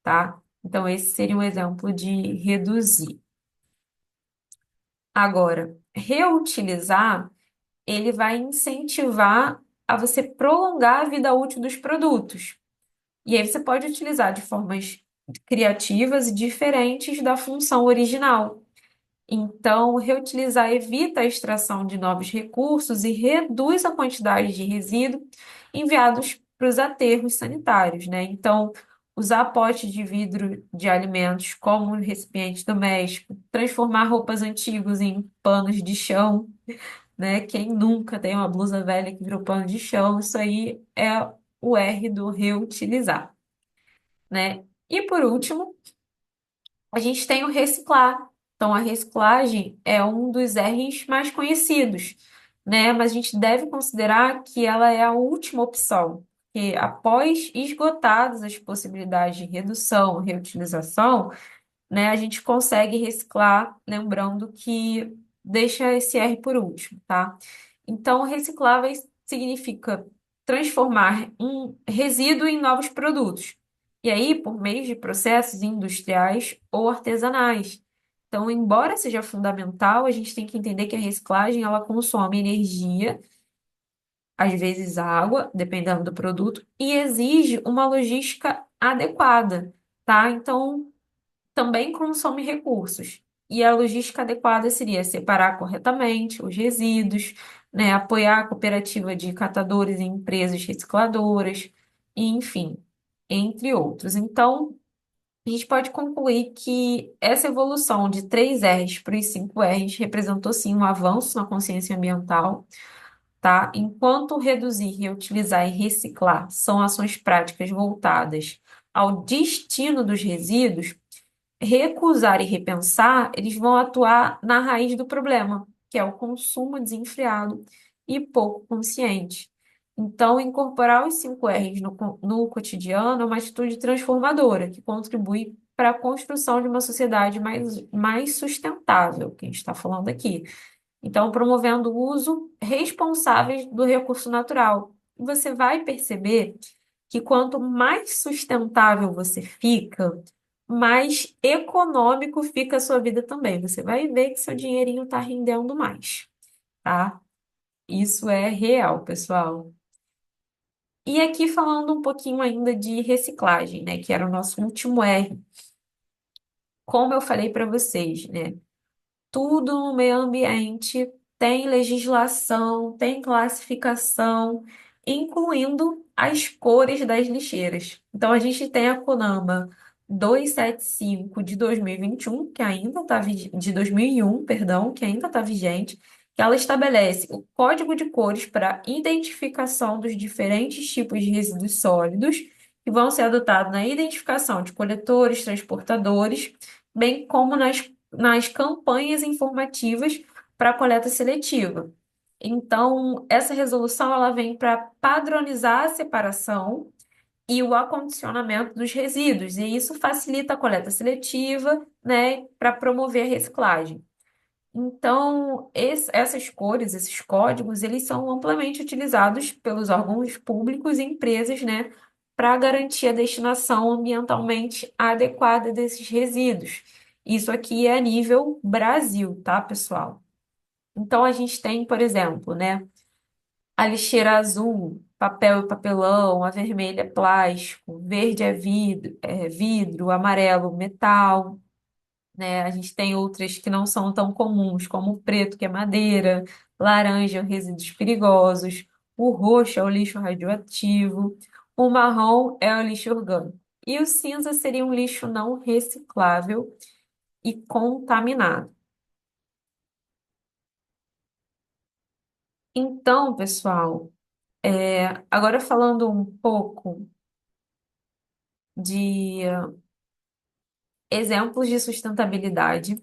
tá? Então, esse seria um exemplo de reduzir. Agora, reutilizar, ele vai incentivar a você prolongar a vida útil dos produtos. E aí você pode utilizar de formas criativas e diferentes da função original. Então, reutilizar evita a extração de novos recursos e reduz a quantidade de resíduo enviados para os aterros sanitários, né? Então, usar potes de vidro de alimentos como recipiente doméstico, transformar roupas antigas em panos de chão, né? Quem nunca tem uma blusa velha que virou pano de chão, isso aí é o R do reutilizar, né? E por último, a gente tem o reciclar. Então, a reciclagem é um dos R's mais conhecidos, né? Mas a gente deve considerar que ela é a última opção, porque após esgotadas as possibilidades de redução, reutilização, né, a gente consegue reciclar, lembrando que deixa esse R por último, tá? Então, recicláveis significa transformar um resíduo em novos produtos. E aí, por meio de processos industriais ou artesanais. Então, embora seja fundamental, a gente tem que entender que a reciclagem ela consome energia, às vezes água, dependendo do produto, e exige uma logística adequada, tá? Então, também consome recursos. E a logística adequada seria separar corretamente os resíduos, né, apoiar a cooperativa de catadores e empresas recicladoras, e, enfim, entre outros. Então, a gente pode concluir que essa evolução de 3 R's para os 5 R's representou sim um avanço na consciência ambiental, tá? Enquanto reduzir, reutilizar e reciclar são ações práticas voltadas ao destino dos resíduos, recusar e repensar, eles vão atuar na raiz do problema, que é o consumo desenfreado e pouco consciente. Então, incorporar os 5 R's no cotidiano é uma atitude transformadora, que contribui para a construção de uma sociedade mais sustentável, que a gente está falando aqui. Então, promovendo o uso responsável do recurso natural. Você vai perceber que quanto mais sustentável você fica, mais econômico fica a sua vida também. Você vai ver que seu dinheirinho está rendendo mais, tá? Isso é real, pessoal. E aqui falando um pouquinho ainda de reciclagem, né, que era o nosso último R. Como eu falei para vocês, né? Tudo no meio ambiente tem legislação, tem classificação, incluindo as cores das lixeiras. Então, a gente tem a CONAMA 275 de 2021, que ainda está de 2001, perdão, que ainda está vigente, que ela estabelece o código de cores para identificação dos diferentes tipos de resíduos sólidos que vão ser adotados na identificação de coletores, transportadores, bem como nas campanhas informativas para a coleta seletiva. Então, essa resolução ela vem para padronizar a separação e o acondicionamento dos resíduos, e isso facilita a coleta seletiva, né, para promover a reciclagem. Então, essas cores, esses códigos, eles são amplamente utilizados pelos órgãos públicos e empresas, né, para garantir a destinação ambientalmente adequada desses resíduos. Isso aqui é a nível Brasil, tá, pessoal? Então, a gente tem, por exemplo, né, a lixeira azul, papel e papelão, a vermelha é plástico, verde é vidro, amarelo metal, né? A gente tem outras que não são tão comuns, como o preto, que é madeira, laranja, resíduos perigosos, o roxo é o lixo radioativo, o marrom é o lixo orgânico. E o cinza seria um lixo não reciclável e contaminado. Então, pessoal, agora falando um pouco de exemplos de sustentabilidade,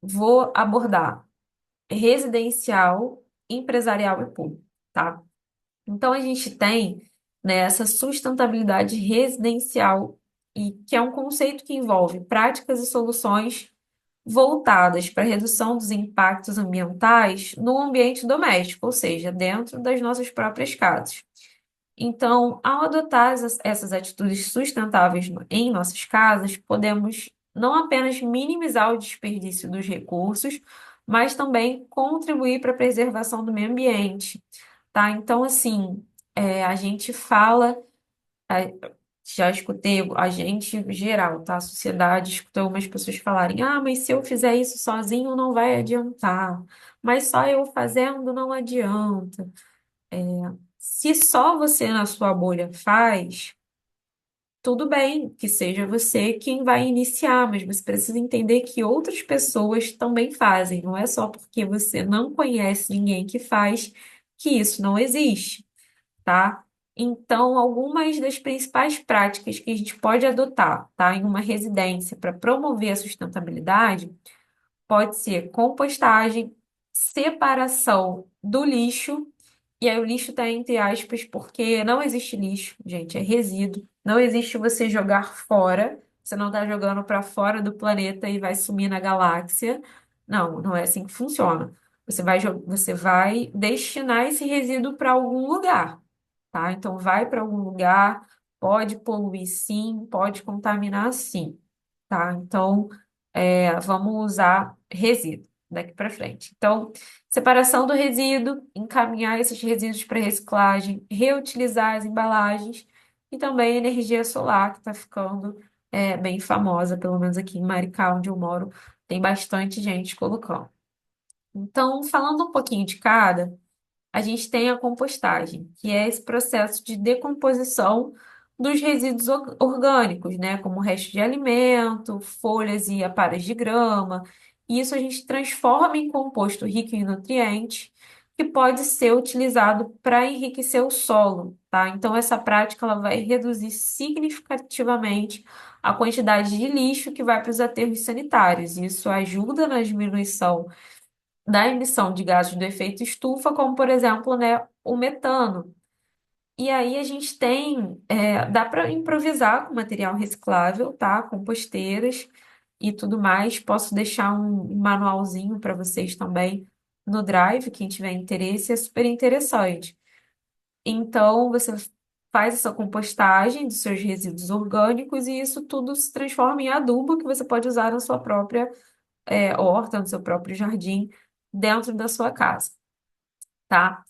vou abordar residencial, empresarial e público, tá? Então, a gente tem, né, essa sustentabilidade residencial, e que é um conceito que envolve práticas e soluções voltadas para a redução dos impactos ambientais no ambiente doméstico, ou seja, dentro das nossas próprias casas. Então, ao adotar essas atitudes sustentáveis em nossas casas, podemos não apenas minimizar o desperdício dos recursos, mas também contribuir para a preservação do meio ambiente, tá? Então, assim, a gente fala, é, já escutei a gente geral, tá? A sociedade escutou algumas pessoas falarem: ah, mas se eu fizer isso sozinho não vai adiantar, mas só eu fazendo não adianta. Se só você na sua bolha faz, tudo bem que seja você quem vai iniciar, mas você precisa entender que outras pessoas também fazem. Não é só porque você não conhece ninguém que faz que isso não existe, tá? Então, algumas das principais práticas que a gente pode adotar, tá, em uma residência para promover a sustentabilidade pode ser compostagem, separação do lixo. E aí o lixo tá entre aspas, porque não existe lixo, gente, é resíduo. Não existe você jogar fora. Você não tá jogando para fora do planeta e vai sumir na galáxia. Não, não é assim que funciona. Você vai destinar esse resíduo para algum lugar, tá? Então vai para algum lugar, pode poluir sim, pode contaminar sim, tá? Então vamos usar resíduo daqui para frente. Então, separação do resíduo, encaminhar esses resíduos para reciclagem, reutilizar as embalagens e também energia solar, que está ficando bem famosa, pelo menos aqui em Maricá, onde eu moro, tem bastante gente colocando. Então, falando um pouquinho de cada, a gente tem a compostagem, que é esse processo de decomposição dos resíduos orgânicos, né, como restos de alimento, folhas e aparas de grama. E isso a gente transforma em composto rico em nutrientes, que pode ser utilizado para enriquecer o solo, tá? Então essa prática ela vai reduzir significativamente a quantidade de lixo que vai para os aterros sanitários. Isso ajuda na diminuição da emissão de gases do efeito estufa, como por exemplo, né, o metano. E aí a gente tem, dá para improvisar com material reciclável, tá? Composteiras e tudo mais. Posso deixar um manualzinho para vocês também no Drive, quem tiver interesse, é super interessante. Então, você faz essa compostagem dos seus resíduos orgânicos e isso tudo se transforma em adubo que você pode usar na sua própria horta, no seu próprio jardim, dentro da sua casa, tá?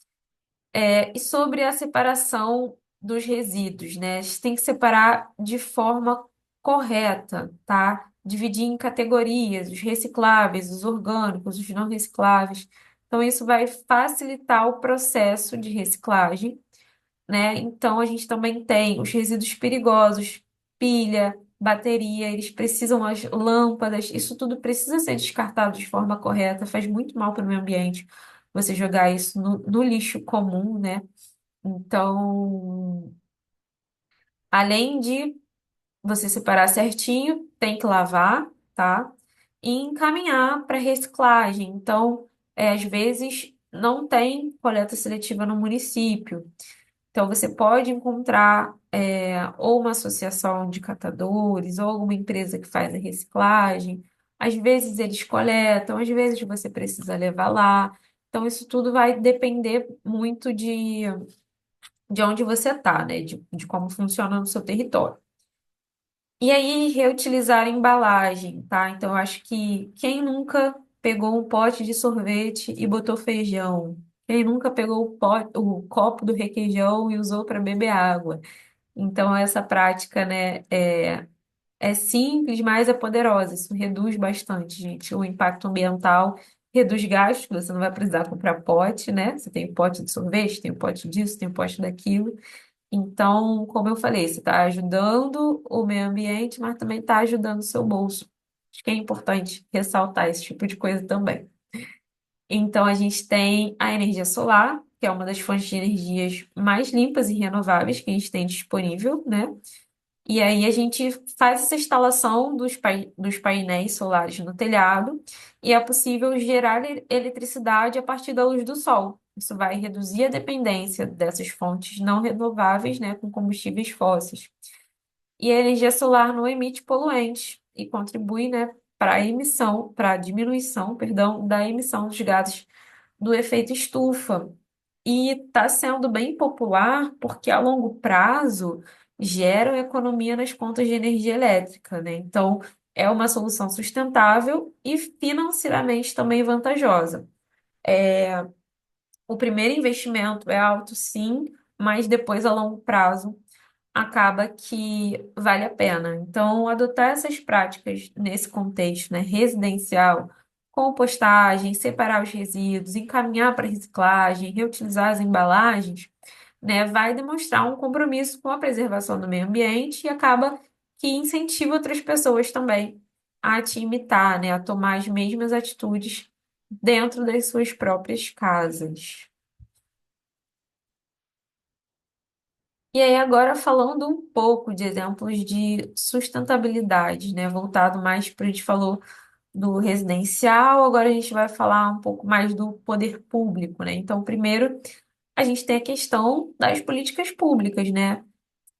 E sobre a separação dos resíduos, né? A gente tem que separar de forma correta, tá? Dividir em categorias, os recicláveis, os orgânicos, os não recicláveis. Então, isso vai facilitar o processo de reciclagem, né? Então, a gente também tem os resíduos perigosos, pilha, bateria, eles precisam, as lâmpadas, isso tudo precisa ser descartado de forma correta, faz muito mal para o meio ambiente você jogar isso no lixo comum, né? Então, além de você separar certinho, tem que lavar, tá? E encaminhar para reciclagem. Então, às vezes não tem coleta seletiva no município. Então, você pode encontrar ou uma associação de catadores, ou alguma empresa que faz a reciclagem. Às vezes eles coletam, às vezes você precisa levar lá. Então, isso tudo vai depender muito de onde você está, né? De como funciona no seu território. E aí, reutilizar a embalagem, tá? Então, eu acho que quem nunca pegou um pote de sorvete e botou feijão? Quem nunca pegou o copo do requeijão e usou para beber água? Então, essa prática, né, é simples, mas é poderosa. Isso reduz bastante, gente, o impacto ambiental, reduz gastos, você não vai precisar comprar pote, né? Você tem o pote de sorvete, tem o pote disso, tem o pote daquilo. Então, como eu falei, você está ajudando o meio ambiente, mas também está ajudando o seu bolso. Acho que é importante ressaltar esse tipo de coisa também. Então, a gente tem a energia solar, que é uma das fontes de energias mais limpas e renováveis que a gente tem disponível, né? E aí a gente faz essa instalação dos painéis solares no telhado e é possível gerar eletricidade a partir da luz do sol. Isso vai reduzir a dependência dessas fontes não renováveis, né, com combustíveis fósseis. E a energia solar não emite poluentes e contribui, né, para a diminuição, perdão, da emissão dos gases do efeito estufa. E está sendo bem popular porque a longo prazo gera economia nas contas de energia elétrica, né? Então, é uma solução sustentável e financeiramente também vantajosa. O primeiro investimento é alto, sim, mas depois, a longo prazo, acaba que vale a pena. Então, adotar essas práticas nesse contexto, né, residencial, compostagem, separar os resíduos, encaminhar para reciclagem, reutilizar as embalagens, né, vai demonstrar um compromisso com a preservação do meio ambiente e acaba que incentiva outras pessoas também a te imitar, né, a tomar as mesmas atitudes dentro das suas próprias casas. E aí, agora falando um pouco de exemplos de sustentabilidade, né? Voltado mais para a gente falou do residencial, agora a gente vai falar um pouco mais do poder público, né? Então, primeiro, a gente tem a questão das políticas públicas, né?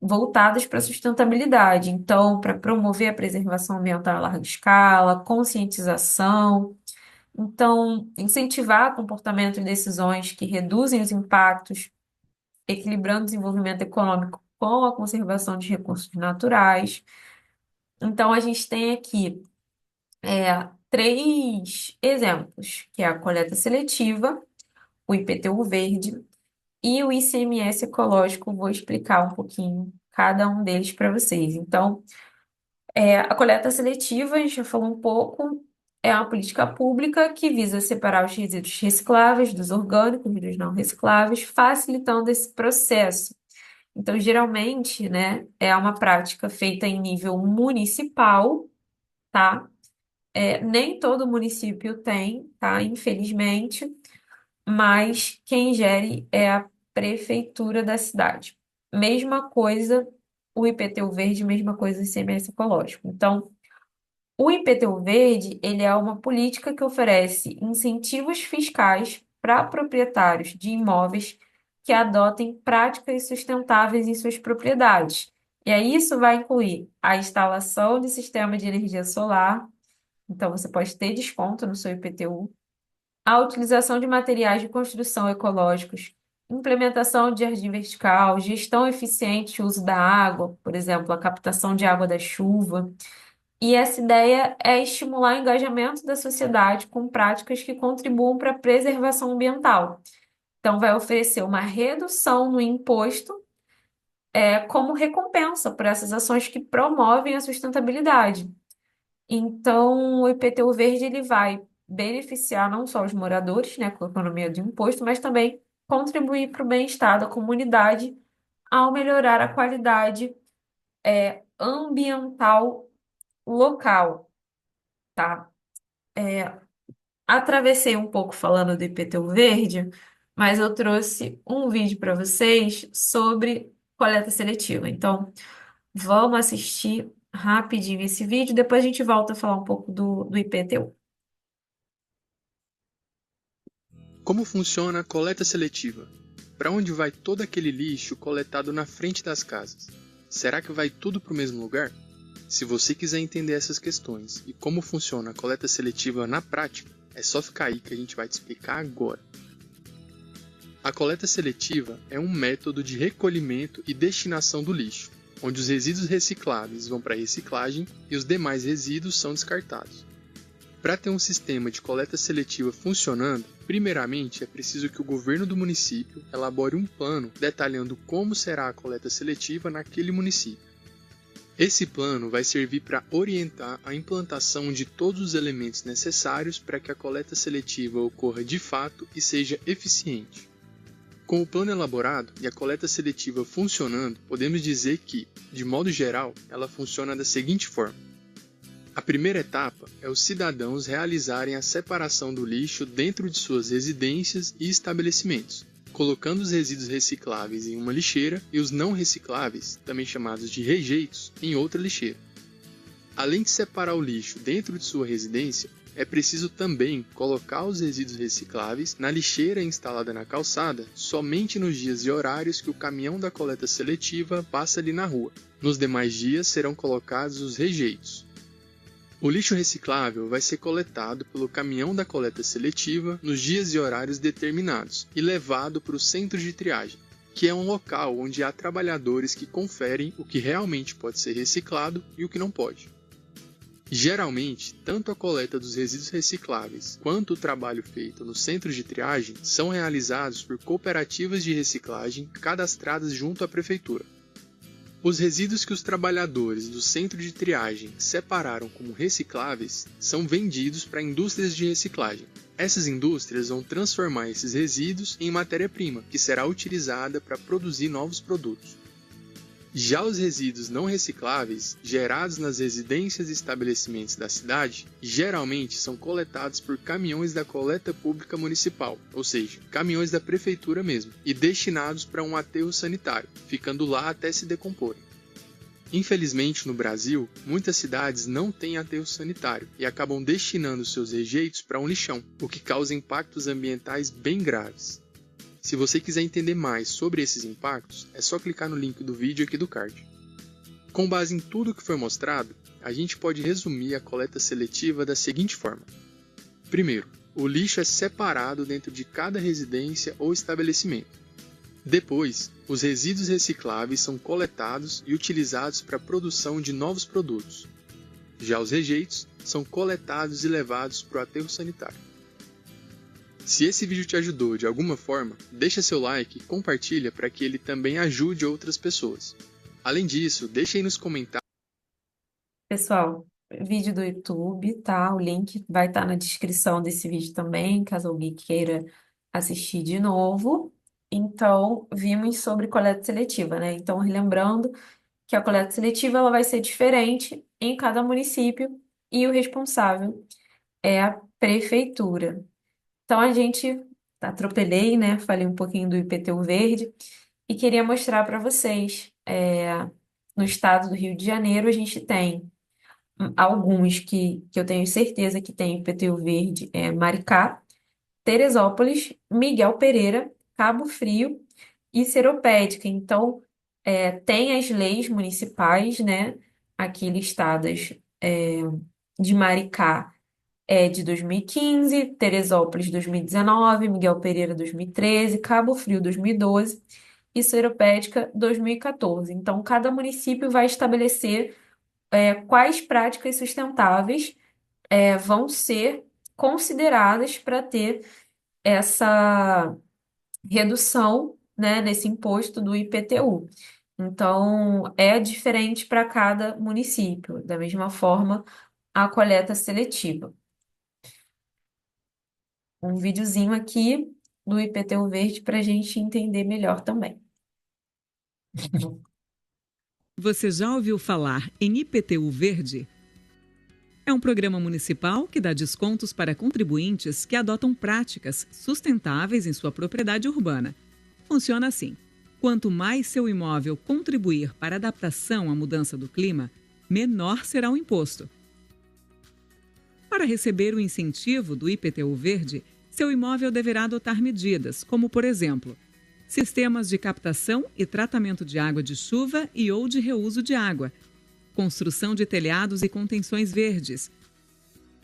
Voltadas para a sustentabilidade. Então, para promover a preservação ambiental a larga escala, conscientização. Então, incentivar comportamento e decisões que reduzem os impactos equilibrando o desenvolvimento econômico com a conservação de recursos naturais. Então, a gente tem aqui três exemplos, que é a coleta seletiva, o IPTU verde e o ICMS ecológico. Vou explicar um pouquinho cada um deles para vocês. Então, a coleta seletiva, a gente já falou um pouco, é uma política pública que visa separar os resíduos recicláveis dos orgânicos e dos não recicláveis, facilitando esse processo. Então, geralmente, né, é uma prática feita em nível municipal, tá? Nem todo município tem, tá? Infelizmente, mas quem gere é a prefeitura da cidade. Mesma coisa o IPTU verde, mesma coisa o ICMS ecológico. Então, o IPTU verde, ele é uma política que oferece incentivos fiscais para proprietários de imóveis que adotem práticas sustentáveis em suas propriedades. E aí isso vai incluir a instalação de sistema de energia solar, então você pode ter desconto no seu IPTU, a utilização de materiais de construção ecológicos, implementação de jardim vertical, gestão eficiente do uso da água, por exemplo, a captação de água da chuva. E essa ideia é estimular o engajamento da sociedade com práticas que contribuam para a preservação ambiental. Então, vai oferecer uma redução no imposto, como recompensa por essas ações que promovem a sustentabilidade. Então, o IPTU verde ele vai beneficiar não só os moradores, né, com a economia do imposto, mas também contribuir para o bem-estar da comunidade ao melhorar a qualidade, ambiental local, tá? Atravessei um pouco falando do IPTU verde, mas eu trouxe um vídeo para vocês sobre coleta seletiva. Então, vamos assistir rapidinho esse vídeo, depois a gente volta a falar um pouco do IPTU. Como funciona a coleta seletiva? Para onde vai todo aquele lixo coletado na frente das casas? Será que vai tudo para o mesmo lugar? Se você quiser entender essas questões e como funciona a coleta seletiva na prática, é só ficar aí que a gente vai te explicar agora. A coleta seletiva é um método de recolhimento e destinação do lixo, onde os resíduos recicláveis vão para a reciclagem e os demais resíduos são descartados. Para ter um sistema de coleta seletiva funcionando, primeiramente é preciso que o governo do município elabore um plano detalhando como será a coleta seletiva naquele município. Esse plano vai servir para orientar a implantação de todos os elementos necessários para que a coleta seletiva ocorra de fato e seja eficiente. Com o plano elaborado e a coleta seletiva funcionando, podemos dizer que, de modo geral, ela funciona da seguinte forma. A primeira etapa é os cidadãos realizarem a separação do lixo dentro de suas residências e estabelecimentos, colocando os resíduos recicláveis em uma lixeira e os não recicláveis, também chamados de rejeitos, em outra lixeira. Além de separar o lixo dentro de sua residência, é preciso também colocar os resíduos recicláveis na lixeira instalada na calçada somente nos dias e horários que o caminhão da coleta seletiva passa ali na rua. Nos demais dias serão colocados os rejeitos. O lixo reciclável vai ser coletado pelo caminhão da coleta seletiva nos dias e horários determinados e levado para o centro de triagem, que é um local onde há trabalhadores que conferem o que realmente pode ser reciclado e o que não pode. Geralmente, tanto a coleta dos resíduos recicláveis quanto o trabalho feito no centro de triagem são realizados por cooperativas de reciclagem cadastradas junto à prefeitura. Os resíduos que os trabalhadores do centro de triagem separaram como recicláveis são vendidos para indústrias de reciclagem. Essas indústrias vão transformar esses resíduos em matéria-prima, que será utilizada para produzir novos produtos. Já os resíduos não recicláveis, gerados nas residências e estabelecimentos da cidade, geralmente são coletados por caminhões da coleta pública municipal, ou seja, caminhões da prefeitura mesmo, e destinados para um aterro sanitário, ficando lá até se decomporem. Infelizmente, no Brasil, muitas cidades não têm aterro sanitário e acabam destinando seus rejeitos para um lixão, o que causa impactos ambientais bem graves. Se você quiser entender mais sobre esses impactos, é só clicar no link do vídeo aqui do card. Com base em tudo que foi mostrado, a gente pode resumir a coleta seletiva da seguinte forma. Primeiro, o lixo é separado dentro de cada residência ou estabelecimento. Depois, os resíduos recicláveis são coletados e utilizados para a produção de novos produtos. Já os rejeitos são coletados e levados para o aterro sanitário. Se esse vídeo te ajudou de alguma forma, deixa seu like e compartilha para que ele também ajude outras pessoas. Além disso, deixa aí nos comentários. Pessoal, vídeo do YouTube, tá? O link vai estar na descrição desse vídeo também, caso alguém queira assistir de novo. Então, vimos sobre coleta seletiva, né? Então, relembrando que a coleta seletiva ela vai ser diferente em cada município e o responsável é a prefeitura. Então, a gente atropelei, né? Falei um pouquinho do IPTU verde e queria mostrar para vocês. No estado do Rio de Janeiro, a gente tem alguns que eu tenho certeza que tem IPTU verde, Maricá, Teresópolis, Miguel Pereira, Cabo Frio e Seropédica. Então, tem as leis municipais, né? Aqui listadas, de Maricá de 2015, Teresópolis 2019, Miguel Pereira 2013, Cabo Frio 2012 e Seropédica 2014. Então, cada município vai estabelecer quais práticas sustentáveis vão ser consideradas para ter essa redução, né, nesse imposto do IPTU. Então, é diferente para cada município, da mesma forma, a coleta seletiva. Um videozinho aqui do IPTU verde para a gente entender melhor também. Você já ouviu falar em IPTU Verde? É um programa municipal que dá descontos para contribuintes que adotam práticas sustentáveis em sua propriedade urbana. Funciona assim: quanto mais seu imóvel contribuir para a adaptação à mudança do clima, menor será o imposto. Para receber o incentivo do IPTU Verde, seu imóvel deverá adotar medidas, como, por exemplo, sistemas de captação e tratamento de água de chuva e ou de reuso de água, construção de telhados e contenções verdes,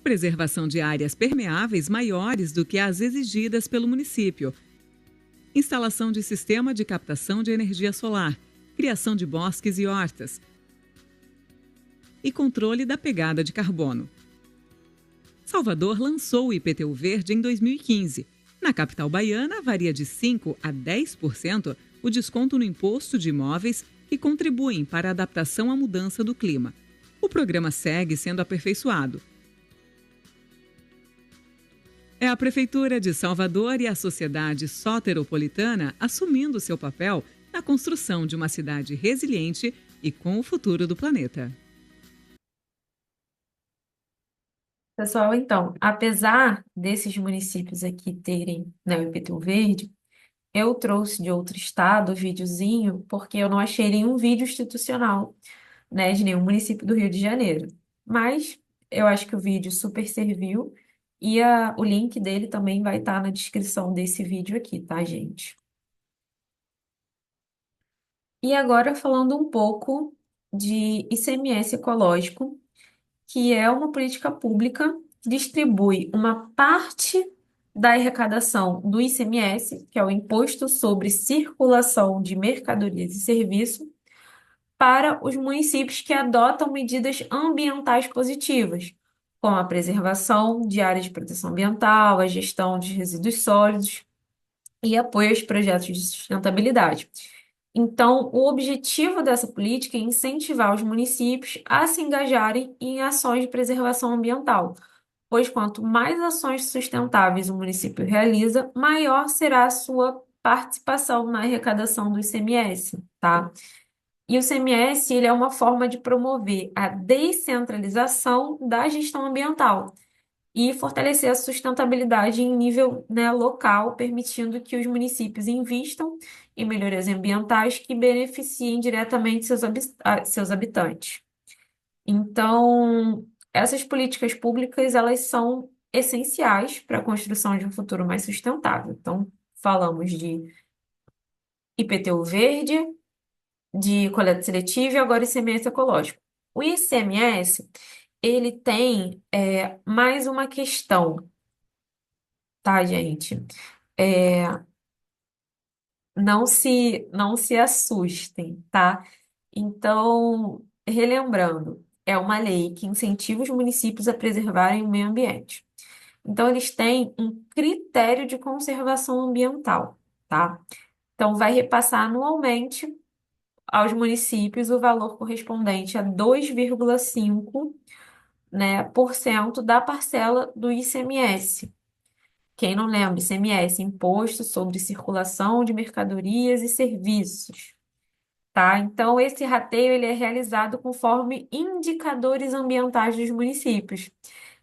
preservação de áreas permeáveis maiores do que as exigidas pelo município, instalação de sistema de captação de energia solar, criação de bosques e hortas e controle da pegada de carbono. Salvador lançou o IPTU Verde em 2015. Na capital baiana, varia de 5% a 10% o desconto no imposto de imóveis que contribuem para a adaptação à mudança do clima. O programa segue sendo aperfeiçoado. É a Prefeitura de Salvador e a sociedade soteropolitana assumindo seu papel na construção de uma cidade resiliente e com o futuro do planeta. Pessoal, então, apesar desses municípios aqui terem, né, o IPTU verde, eu trouxe de outro estado o videozinho porque eu não achei nenhum vídeo institucional, né, de nenhum município do Rio de Janeiro. Mas eu acho que o vídeo super serviu e o link dele também vai estar na descrição desse vídeo aqui, tá, gente? E agora falando um pouco de ICMS ecológico, que é uma política pública que distribui uma parte da arrecadação do ICMS, que é o Imposto sobre Circulação de Mercadorias e Serviços, para os municípios que adotam medidas ambientais positivas, como a preservação de áreas de proteção ambiental, a gestão de resíduos sólidos e apoio aos projetos de sustentabilidade. Então, o objetivo dessa política é incentivar os municípios a se engajarem em ações de preservação ambiental, pois quanto mais ações sustentáveis o município realiza, maior será a sua participação na arrecadação do ICMS, tá? E o ICMS, ele é uma forma de promover a descentralização da gestão ambiental e fortalecer a sustentabilidade em nível, né, local, permitindo que os municípios invistam em melhorias ambientais que beneficiem diretamente seus habitantes. Então, essas políticas públicas, elas são essenciais para a construção de um futuro mais sustentável. Então, falamos de IPTU verde, de coleta seletiva e agora ICMS ecológico. O ICMS, ele tem mais uma questão, tá, gente? É, não se assustem, tá? Então, relembrando, é uma lei que incentiva os municípios a preservarem o meio ambiente. Então, eles têm um critério de conservação ambiental, tá? Então, vai repassar anualmente aos municípios o valor correspondente a 2,5, né, por cento da parcela do ICMS. Quem não lembra, ICMS, Imposto sobre Circulação de Mercadorias e Serviços, tá? Então, esse rateio ele é realizado conforme indicadores ambientais dos municípios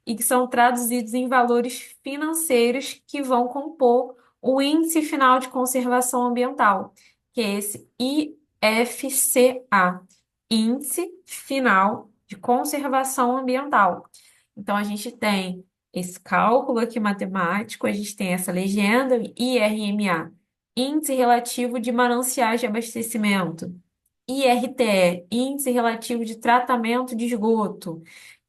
e que são traduzidos em valores financeiros que vão compor o Índice Final de Conservação Ambiental, que é esse IFCA, Índice Final de Conservação Ambiental. Então, a gente tem esse cálculo aqui matemático, a gente tem essa legenda, IRMA, Índice Relativo de Mananciais de Abastecimento, IRTE, Índice Relativo de Tratamento de Esgoto,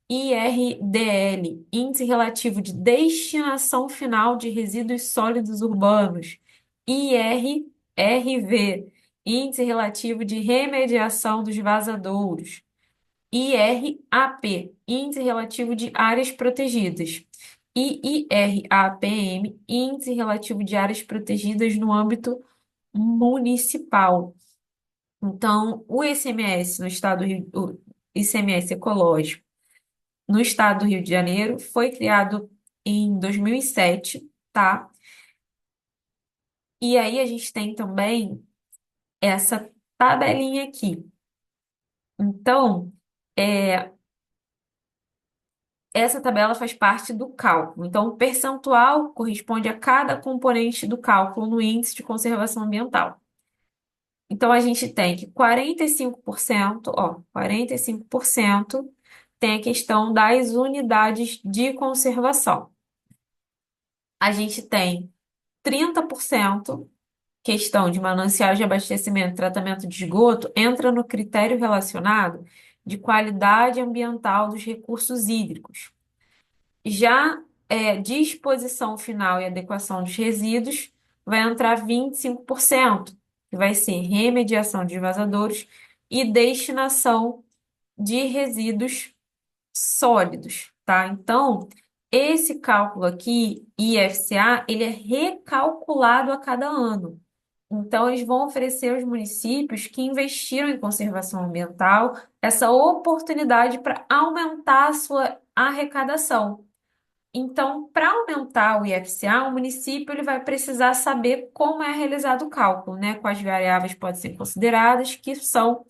IRDL, Índice Relativo de Destinação Final de Resíduos Sólidos Urbanos, IRRV, Índice Relativo de Remediação dos Vazadouros, IRAP, Índice Relativo de Áreas Protegidas, e IRAPM, Índice Relativo de Áreas Protegidas no âmbito municipal. Então, o ICMS no estado do Rio, o ICMS ecológico no estado do Rio de Janeiro foi criado em 2007, tá? E aí a gente tem também essa tabelinha aqui. Então, essa tabela faz parte do cálculo. Então, o percentual corresponde a cada componente do cálculo no índice de conservação ambiental. Então, a gente tem que 45%, ó, 45% tem a questão das unidades de conservação. A gente tem 30% questão de mananciais de abastecimento e tratamento de esgoto entra no critério relacionado de qualidade ambiental dos recursos hídricos. Já disposição final e adequação dos resíduos vai entrar 25%, que vai ser remediação de vazadouros e destinação de resíduos sólidos, tá? Então, esse cálculo aqui, IFCA, ele é recalculado a cada ano. Então, eles vão oferecer aos municípios que investiram em conservação ambiental essa oportunidade para aumentar a sua arrecadação. Então, para aumentar o IFCA, o município ele vai precisar saber como é realizado o cálculo, né? Quais variáveis podem ser consideradas, que são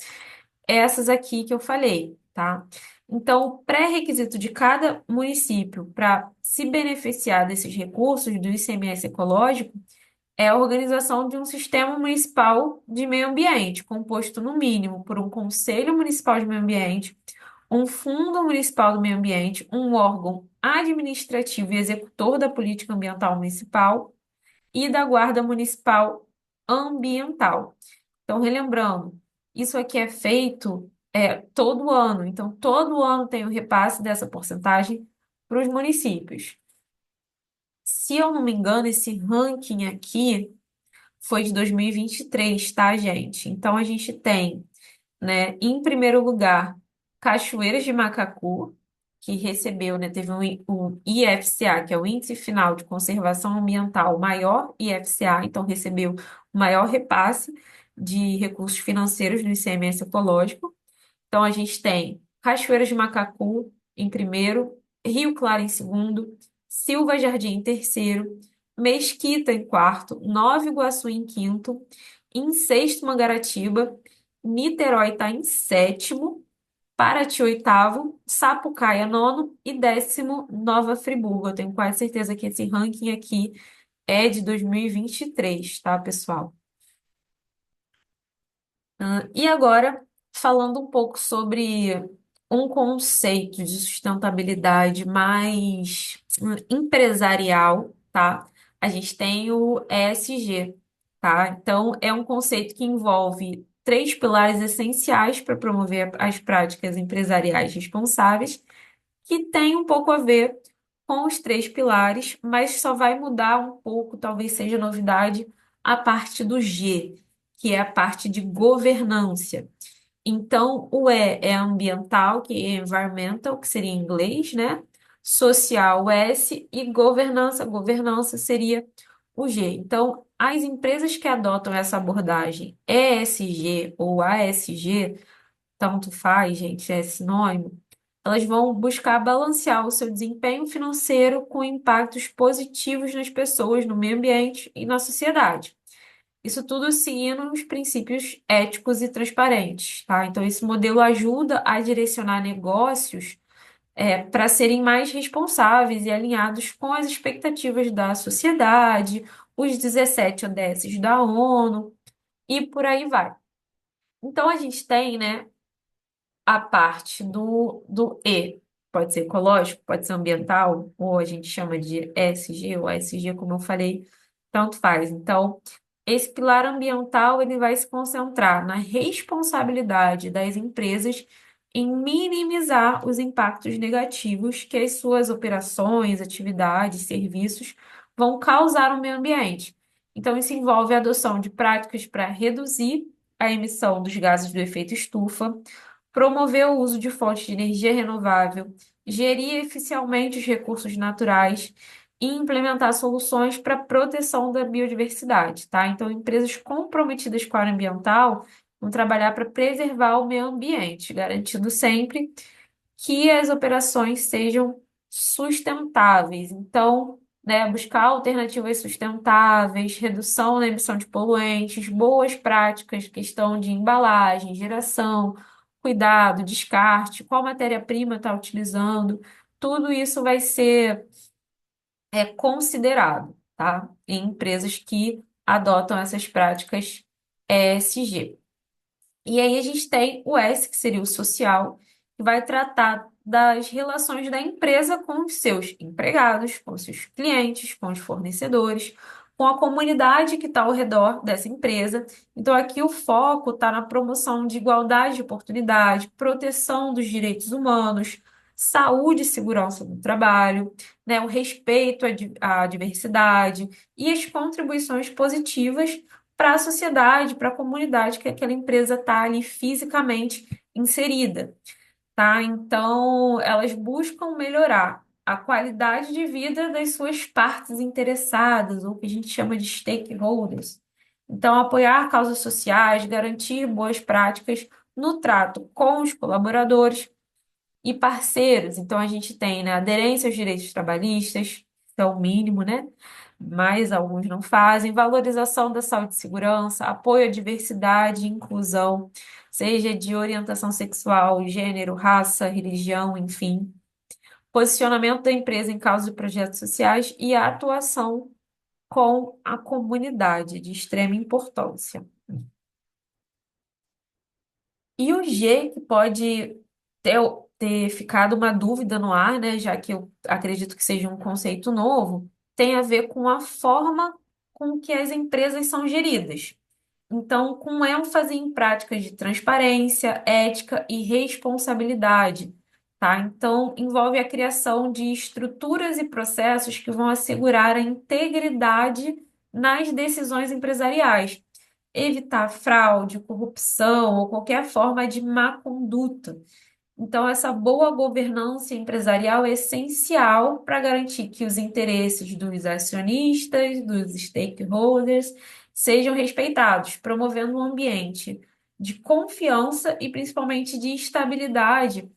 essas aqui que eu falei, tá? Então, o pré-requisito de cada município para se beneficiar desses recursos do ICMS ecológico é a organização de um sistema municipal de meio ambiente, composto no mínimo por um Conselho Municipal de Meio Ambiente, um Fundo Municipal do Meio Ambiente, um órgão administrativo e executor da política ambiental municipal e da Guarda Municipal Ambiental. Então, relembrando, isso aqui é feito todo ano. Então, todo ano tem o repasse dessa porcentagem para os municípios. Se eu não me engano, esse ranking aqui foi de 2023, tá, gente? Então, a gente tem, né, em primeiro lugar, Cachoeiras de Macacu, que recebeu, né, teve um IFCA, que é o Índice Final de Conservação Ambiental, maior IFCA, então recebeu o maior repasse de recursos financeiros do ICMS ecológico. Então, a gente tem Cachoeiras de Macacu em primeiro, Rio Claro em segundo, Silva Jardim em terceiro, Mesquita em quarto, Nova Iguaçu em quinto, em sexto, Mangaratiba, Niterói está em sétimo, Paraty oitavo, Sapucaia nono e décimo, Nova Friburgo. Eu tenho quase certeza que esse ranking aqui é de 2023, tá, pessoal? E agora, falando um pouco sobre um conceito de sustentabilidade mais empresarial, tá? A gente tem o ESG, tá? Então, é um conceito que envolve três pilares essenciais para promover as práticas empresariais responsáveis, que tem um pouco a ver com os três pilares, mas só vai mudar um pouco, talvez seja novidade, a parte do G, que é a parte de governança. Então, o E é ambiental, que é environmental, que seria em inglês, né? Social, o S, e governança seria o G. Então, as empresas que adotam essa abordagem ESG ou ASG, tanto faz, gente, é sinônimo, elas vão buscar balancear o seu desempenho financeiro com impactos positivos nas pessoas, no meio ambiente e na sociedade. Isso tudo seguindo os princípios éticos e transparentes, tá? Então, esse modelo ajuda a direcionar negócios para serem mais responsáveis e alinhados com as expectativas da sociedade, os 17 ODS da ONU e por aí vai. Então, a gente tem, né, a parte do E. Pode ser ecológico, pode ser ambiental, ou a gente chama de ESG ou ASG, como eu falei, tanto faz. Então, esse pilar ambiental ele vai se concentrar na responsabilidade das empresas em minimizar os impactos negativos que as suas operações, atividades, serviços vão causar no meio ambiente. Então, isso envolve a adoção de práticas para reduzir a emissão dos gases do efeito estufa, promover o uso de fontes de energia renovável, gerir eficientemente os recursos naturais e implementar soluções para a proteção da biodiversidade, tá? Então, empresas comprometidas com a área ambiental vão trabalhar para preservar o meio ambiente, garantindo sempre que as operações sejam sustentáveis. Então, né, buscar alternativas sustentáveis, redução na emissão de poluentes, boas práticas, questão de embalagem, geração, cuidado, descarte, qual matéria-prima está utilizando, tudo isso vai ser considerado, tá? Em empresas que adotam essas práticas ESG. E aí a gente tem o S, que seria o social, que vai tratar das relações da empresa com os seus empregados, com os seus clientes, com os fornecedores, com a comunidade que está ao redor dessa empresa. Então, aqui o foco está na promoção de igualdade de oportunidade, proteção dos direitos humanos, saúde e segurança do trabalho, né, o respeito à diversidade e as contribuições positivas para a sociedade, para a comunidade que aquela empresa está ali fisicamente inserida, tá? Então, elas buscam melhorar a qualidade de vida das suas partes interessadas, ou que a gente chama de stakeholders. Então, apoiar causas sociais, garantir boas práticas no trato com os colaboradores e parceiros. Então, a gente tem, né, aderência aos direitos trabalhistas, que é o mínimo, né? Mas alguns não fazem. Valorização da saúde e segurança, apoio à diversidade e inclusão, seja de orientação sexual, gênero, raça, religião, enfim. Posicionamento da empresa em casos de projetos sociais e a atuação com a comunidade, de extrema importância. E o G, que pode ter, ter ficado uma dúvida no ar, né, já que eu acredito que seja um conceito novo, tem a ver com a forma com que as empresas são geridas. Então, com ênfase em práticas de transparência, ética e responsabilidade, tá? Então, envolve a criação de estruturas e processos que vão assegurar a integridade nas decisões empresariais, evitar fraude, corrupção ou qualquer forma de má conduta. Então, essa boa governança empresarial é essencial para garantir que os interesses dos acionistas, dos stakeholders, sejam respeitados, promovendo um ambiente de confiança e principalmente de estabilidade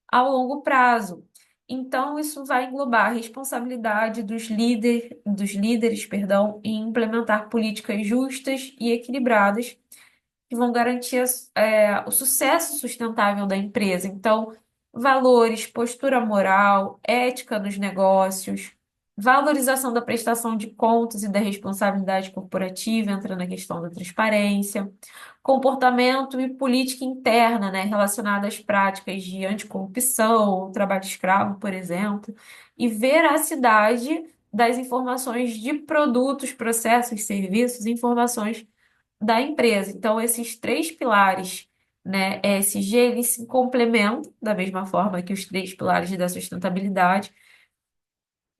ao longo prazo. Então, isso vai englobar a responsabilidade dos líderes, perdão, em implementar políticas justas e equilibradas que vão garantir o sucesso sustentável da empresa. Então, valores, postura moral, ética nos negócios, valorização da prestação de contas e da responsabilidade corporativa, entra na questão da transparência, comportamento e política interna, né, relacionada às práticas de anticorrupção, trabalho escravo, por exemplo, e veracidade das informações de produtos, processos, serviços, informações da empresa. Então, esses três pilares, né, ESG, eles se complementam da mesma forma que os três pilares da sustentabilidade,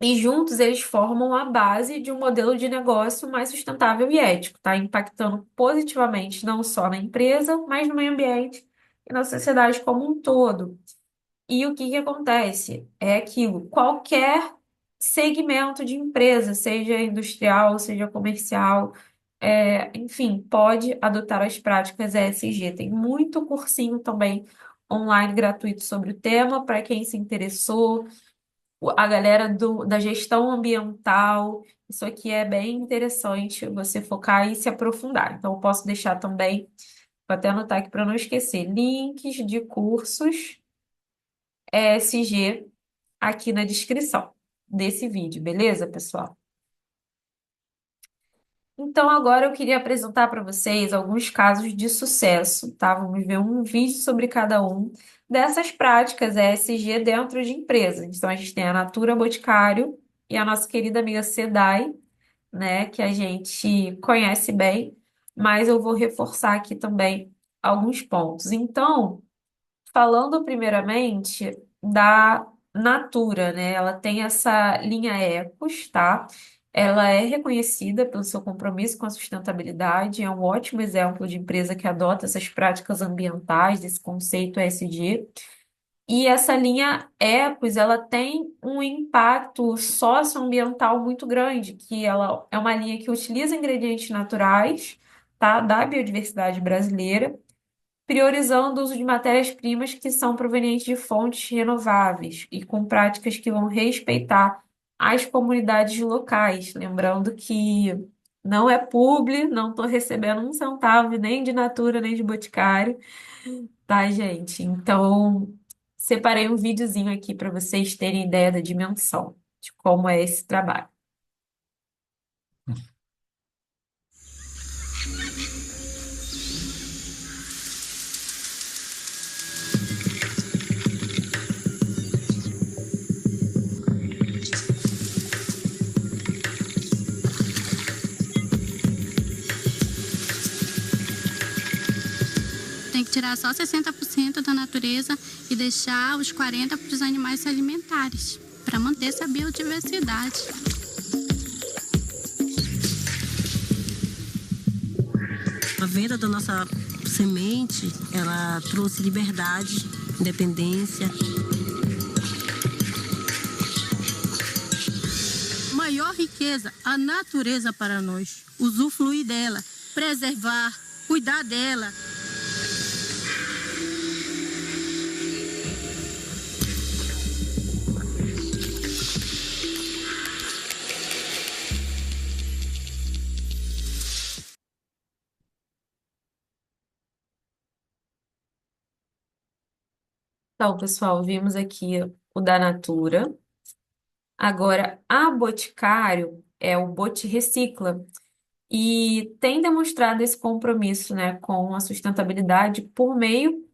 e juntos eles formam a base de um modelo de negócio mais sustentável e ético, tá? Impactando positivamente não só na empresa, mas no meio ambiente e na sociedade como um todo. E o que que acontece? É aquilo, qualquer segmento de empresa, seja industrial, seja comercial, enfim, pode adotar as práticas ESG. Tem muito cursinho também online gratuito sobre o tema, para quem se interessou, a galera da gestão ambiental. Isso aqui é bem interessante você focar e se aprofundar. Então, eu posso deixar também, vou até anotar aqui para não esquecer, links de cursos ESG aqui na descrição desse vídeo, beleza, pessoal? Então, agora eu queria apresentar para vocês alguns casos de sucesso, tá? Vamos ver um vídeo sobre cada um dessas práticas ESG dentro de empresas. Então, a gente tem a Natura Boticário e a nossa querida amiga Sedai, né? Que a gente conhece bem, mas eu vou reforçar aqui também alguns pontos. Então, falando primeiramente da Natura, né? Ela tem essa linha Ecos, tá? Ela é reconhecida pelo seu compromisso com a sustentabilidade, é um ótimo exemplo de empresa que adota essas práticas ambientais, desse conceito ESG. E essa linha Ecos, ela tem um impacto socioambiental muito grande, que ela é uma linha que utiliza ingredientes naturais, tá? Da biodiversidade brasileira, priorizando o uso de matérias-primas que são provenientes de fontes renováveis e com práticas que vão respeitar as comunidades locais. Lembrando que não é publi, não estou recebendo um centavo nem de Natura, nem de Boticário, tá, gente? Então, separei um videozinho aqui para vocês terem ideia da dimensão de como é esse trabalho. Tem tirar só 60% da natureza e deixar os 40% para os animais se alimentarem, para manter essa biodiversidade. A venda da nossa semente, ela trouxe liberdade, independência. Maior riqueza, a natureza para nós. Usufruir dela, preservar, cuidar dela. Então, pessoal, vimos aqui o da Natura. Agora, a Boticário é o Boti Recicla e tem demonstrado esse compromisso, né, com a sustentabilidade por meio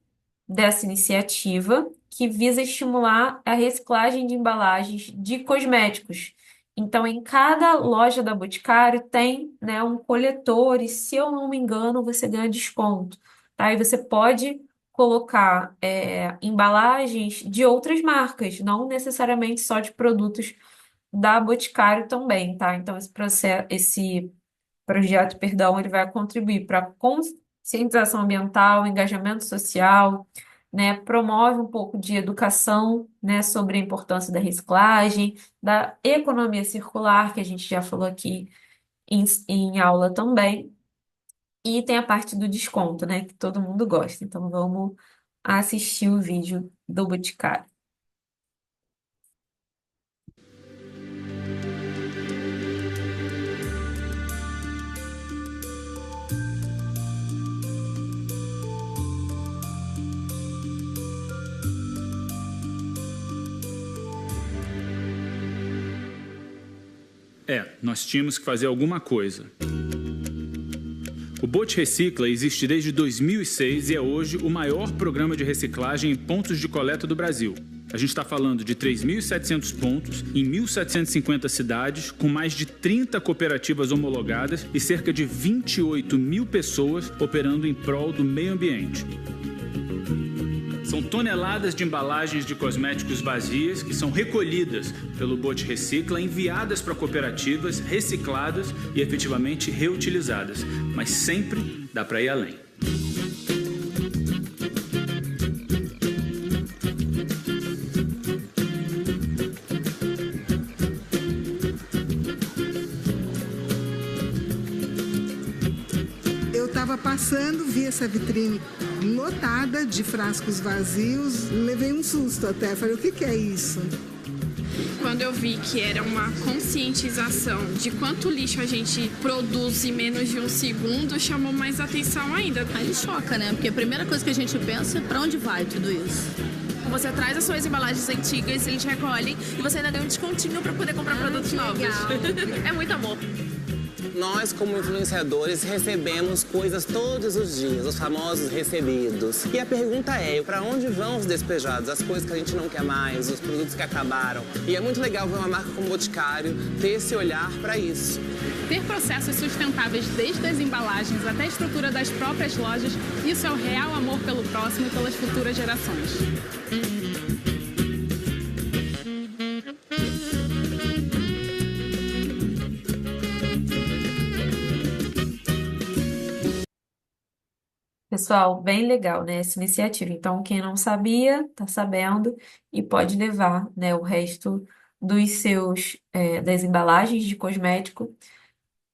dessa iniciativa que visa estimular a reciclagem de embalagens de cosméticos. Então, em cada loja da Boticário tem, né, um coletor e, se eu não me engano, você ganha desconto, tá? E você pode colocar embalagens de outras marcas, não necessariamente só de produtos da Boticário também, tá? Então, esse projeto, perdão, ele vai contribuir para a conscientização ambiental, engajamento social, né? Promove um pouco de educação, né, sobre a importância da reciclagem, da economia circular, que a gente já falou aqui em aula também. E tem a parte do desconto, né, que todo mundo gosta. Então, vamos assistir o vídeo do Boticário. Nós tínhamos que fazer alguma coisa. O Boti Recicla existe desde 2006 e é hoje o maior programa de reciclagem em pontos de coleta do Brasil. A gente está falando de 3.700 pontos em 1.750 cidades, com mais de 30 cooperativas homologadas e cerca de 28 mil pessoas operando em prol do meio ambiente. São toneladas de embalagens de cosméticos vazias que são recolhidas pelo Boti Recicla, enviadas para cooperativas, recicladas e efetivamente reutilizadas. Mas sempre dá para ir além. Eu estava passando, vi essa vitrine lotada de frascos vazios, levei um susto até, falei, o que é isso? Quando eu vi que era uma conscientização de quanto lixo a gente produz em menos de um segundo, chamou mais atenção ainda. Aí choca, né? Porque a primeira coisa que a gente pensa é pra onde vai tudo isso. Você traz as suas embalagens antigas, eles recolhem e você ainda ganha um descontinho para poder comprar produtos novos. É muito amor. Nós, como influenciadores, recebemos coisas todos os dias, os famosos recebidos. E a pergunta é, para onde vão os despejados? As coisas que a gente não quer mais, os produtos que acabaram. E é muito legal ver uma marca como o Boticário ter esse olhar para isso. Ter processos sustentáveis desde as embalagens até a estrutura das próprias lojas, isso é o real amor pelo próximo e pelas futuras gerações. Pessoal, bem legal, né, essa iniciativa. Então, quem não sabia, tá sabendo e pode levar, né, o resto das embalagens de cosmético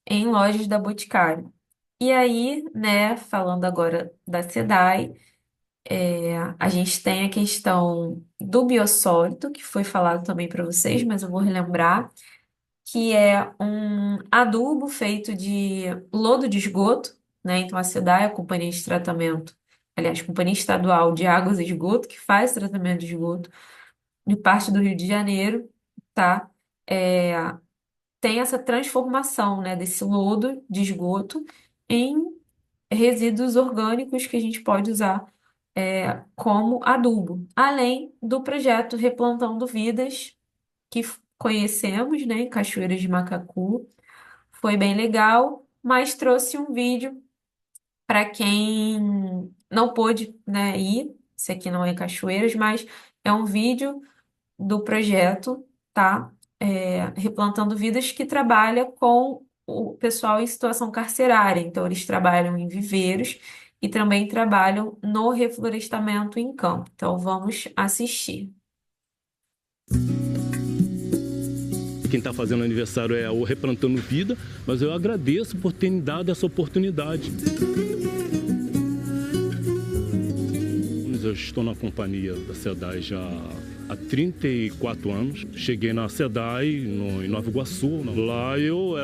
em lojas da Boticário. E aí, né, falando agora da SEDAI, a gente tem a questão do biossólido, que foi falado também para vocês, mas eu vou relembrar, que é um adubo feito de lodo de esgoto, né? Então, a SEDAI, a Companhia de Tratamento, aliás, Companhia Estadual de Águas e Esgoto, que faz tratamento de esgoto de parte do Rio de Janeiro, tá? É, tem essa transformação, né, desse lodo de esgoto em resíduos orgânicos que a gente pode usar como adubo, além do projeto Replantando Vidas, que conhecemos, né, em Cachoeiras de Macacu. Foi bem legal, mas trouxe um vídeo para quem não pôde, né, ir, esse aqui não é em Cachoeiras, mas é um vídeo do projeto, tá? Replantando Vidas, que trabalha com o pessoal em situação carcerária. Então, eles trabalham em viveiros e também trabalham no reflorestamento em campo. Então, vamos assistir. Quem está fazendo aniversário é o Replantando Vida, mas eu agradeço por ter me dado essa oportunidade. Eu estou na companhia da SEDAI já há 34 anos. Cheguei na SEDAI, em Nova Iguaçu. Lá eu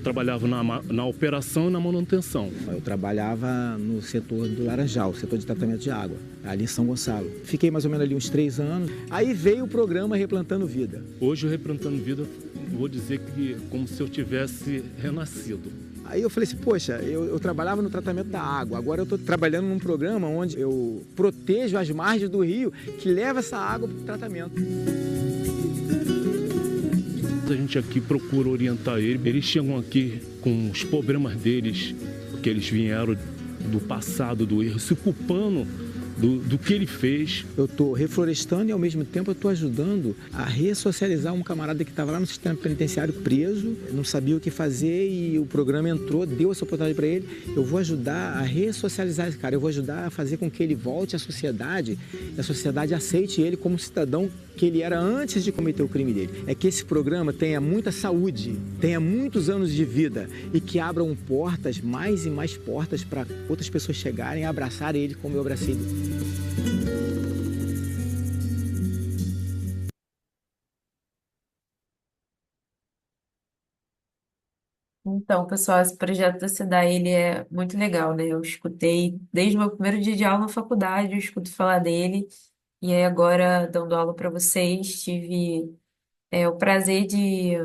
trabalhava na operação e na manutenção. Eu trabalhava no setor do Laranjal, setor de tratamento de água, ali em São Gonçalo. Fiquei mais ou menos ali uns 3 anos. Aí veio o programa Replantando Vida. Hoje o Replantando Vida, vou dizer que é como se eu tivesse renascido. Aí eu falei assim, poxa, eu trabalhava no tratamento da água, agora eu estou trabalhando num programa onde eu protejo as margens do rio que leva essa água para o tratamento. A gente aqui procura orientar eles chegam aqui com os problemas deles, porque eles vieram do passado, do erro, se culpando do que ele fez. Eu estou reflorestando e ao mesmo tempo eu estou ajudando a ressocializar um camarada que estava lá no sistema penitenciário preso, não sabia o que fazer e o programa entrou, deu essa oportunidade para ele. Eu vou ajudar a ressocializar esse cara, eu vou ajudar a fazer com que ele volte à sociedade e a sociedade aceite ele como cidadão que ele era antes de cometer o crime dele. É que esse programa tenha muita saúde, tenha muitos anos de vida e que abram portas, mais e mais portas para outras pessoas chegarem e abraçarem ele como eu abracei ele. Então, pessoal, esse projeto da SEDAI, ele é muito legal, né? Eu escutei desde o meu primeiro dia de aula na faculdade, eu escuto falar dele, e aí agora, dando aula para vocês, tive o prazer de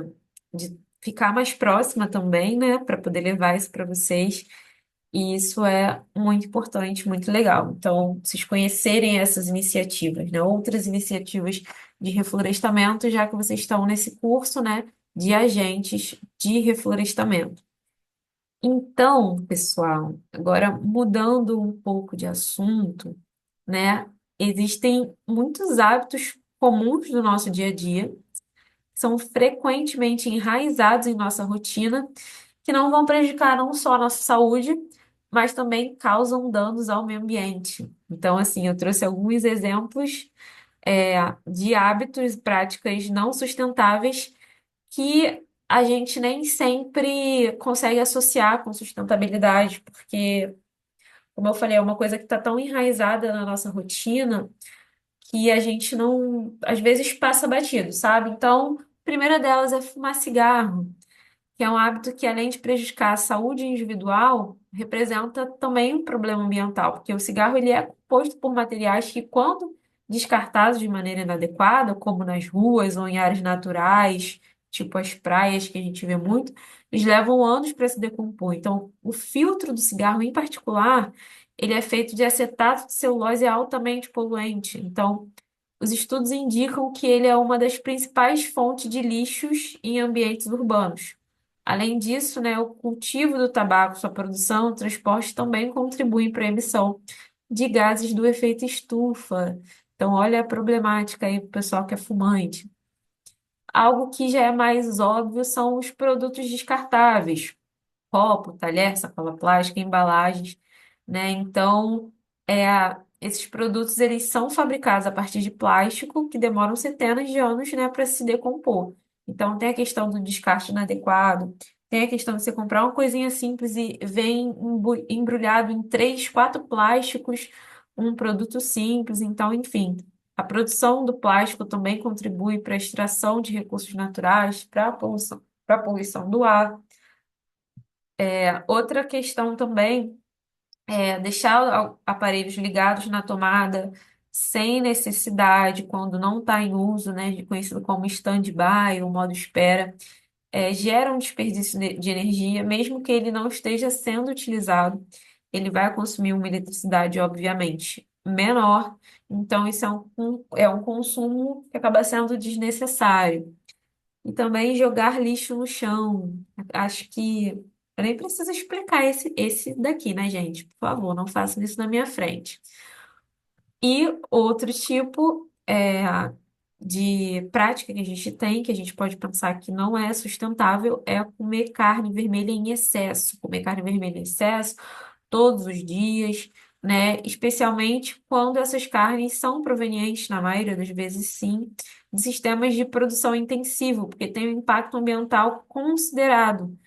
ficar mais próxima também, né? Para poder levar isso para vocês, e isso é muito importante, muito legal. Então, vocês conhecerem essas iniciativas, né? Outras iniciativas de reflorestamento, já que vocês estão nesse curso, né? De agentes de reflorestamento. Então, pessoal, agora mudando um pouco de assunto, né? Existem muitos hábitos comuns do nosso dia a dia, que são frequentemente enraizados em nossa rotina, que não vão prejudicar não só a nossa saúde, mas também causam danos ao meio ambiente. Então, assim, eu trouxe alguns exemplos, de hábitos e práticas não sustentáveis que a gente nem sempre consegue associar com sustentabilidade, porque, como eu falei, é uma coisa que está tão enraizada na nossa rotina que a gente não, às vezes, passa batido, sabe? Então, a primeira delas é fumar cigarro, que é um hábito que, além de prejudicar a saúde individual, representa também um problema ambiental, porque o cigarro ele é composto por materiais que, quando descartados de maneira inadequada, como nas ruas ou em áreas naturais, tipo as praias que a gente vê muito, eles levam anos para se decompor. Então, o filtro do cigarro, em particular, ele é feito de acetato de celulose altamente poluente. Então, os estudos indicam que ele é uma das principais fontes de lixos em ambientes urbanos. Além disso, né, o cultivo do tabaco, sua produção e transporte também contribuem para a emissão de gases do efeito estufa. Então, olha a problemática aí para o pessoal que é fumante. Algo que já é mais óbvio são os produtos descartáveis, copo, talher, sacola plástica, embalagens, né? Então, esses produtos eles são fabricados a partir de plástico que demoram centenas de anos, né, para se decompor. Então, tem a questão do descarte inadequado, tem a questão de você comprar uma coisinha simples e vem embrulhado em 3, 4 plásticos, um produto simples. Então, enfim, a produção do plástico também contribui para a extração de recursos naturais, para a poluição do ar. Outra questão também é deixar aparelhos ligados na tomada sem necessidade, quando não está em uso, né, conhecido como stand-by ou modo espera, gera um desperdício de energia, mesmo que ele não esteja sendo utilizado, ele vai consumir uma eletricidade, obviamente, menor, então isso é um consumo que acaba sendo desnecessário. E também jogar lixo no chão. Acho que a Eu nem preciso explicar esse daqui, né, gente? Por favor, não façam isso na minha frente. E outro tipo de prática que a gente tem, que a gente pode pensar que não é sustentável, é comer carne vermelha em excesso. Comer carne vermelha em excesso todos os dias, né? Especialmente quando essas carnes são provenientes, na maioria das vezes sim, de sistemas de produção intensivo, porque tem um impacto ambiental considerado.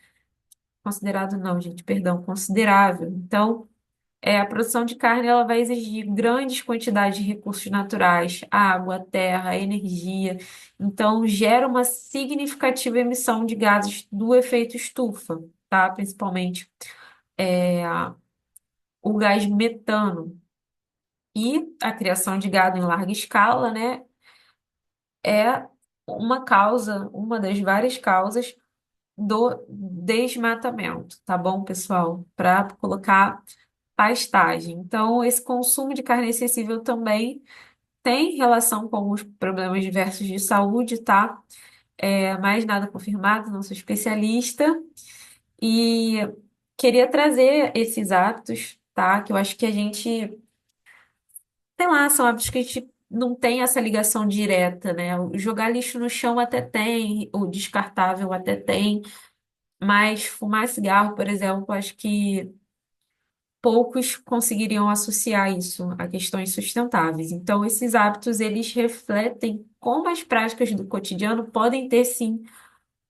Considerado não, gente, perdão, considerável. Então, a produção de carne ela vai exigir grandes quantidades de recursos naturais, água, terra, energia. Então, gera uma significativa emissão de gases do efeito estufa, tá? Principalmente o gás metano. E a criação de gado em larga escala, né, é uma das várias causas do desmatamento, tá bom, pessoal? Para colocar pastagem. Então, esse consumo de carne excessivo também tem relação com alguns problemas diversos de saúde, tá? Mais nada confirmado, não sou especialista. E queria trazer esses hábitos, tá? Que eu acho que a gente, sei lá, são hábitos que a gente não tem essa ligação direta, né? O jogar lixo no chão até tem, o descartável até tem, mas fumar cigarro, por exemplo, acho que poucos conseguiriam associar isso a questões sustentáveis. Então, esses hábitos, eles refletem como as práticas do cotidiano podem ter, sim,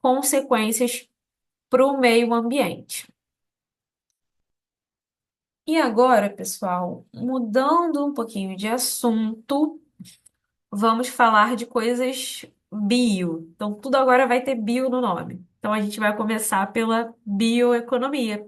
consequências para o meio ambiente. E agora, pessoal, mudando um pouquinho de assunto, vamos falar de coisas bio. Então, tudo agora vai ter bio no nome. Então, a gente vai começar pela bioeconomia,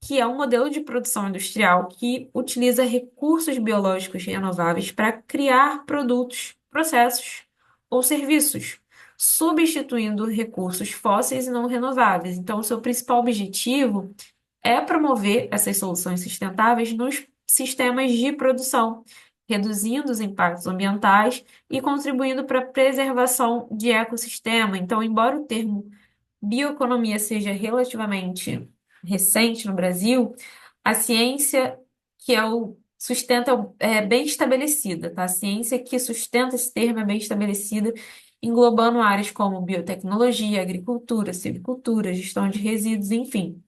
que é um modelo de produção industrial que utiliza recursos biológicos renováveis para criar produtos, processos ou serviços, substituindo recursos fósseis e não renováveis. Então, o seu principal objetivo é promover essas soluções sustentáveis nos sistemas de produção, reduzindo os impactos ambientais e contribuindo para a preservação de ecossistema. Então, embora o termo bioeconomia seja relativamente recente no Brasil, a ciência que sustenta é bem estabelecida, tá? A ciência que sustenta esse termo é bem estabelecida, englobando áreas como biotecnologia, agricultura, silvicultura, gestão de resíduos, enfim.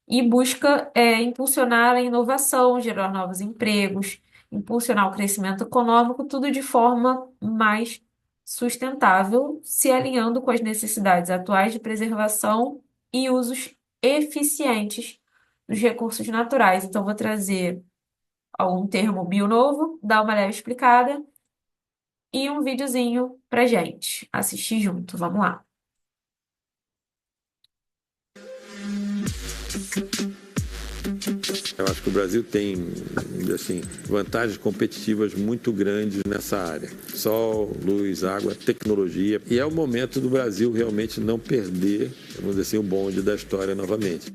E busca impulsionar a inovação, gerar novos empregos, impulsionar o crescimento econômico, tudo de forma mais sustentável, se alinhando com as necessidades atuais de preservação e usos eficientes dos recursos naturais. Então, vou trazer algum termo bio novo, dar uma leve explicada e um videozinho pra gente assistir junto. Vamos lá. Eu acho que o Brasil tem, assim, vantagens competitivas muito grandes nessa área. Sol, luz, água, tecnologia. E é o momento do Brasil realmente não perder, vamos dizer assim, o bonde da história novamente.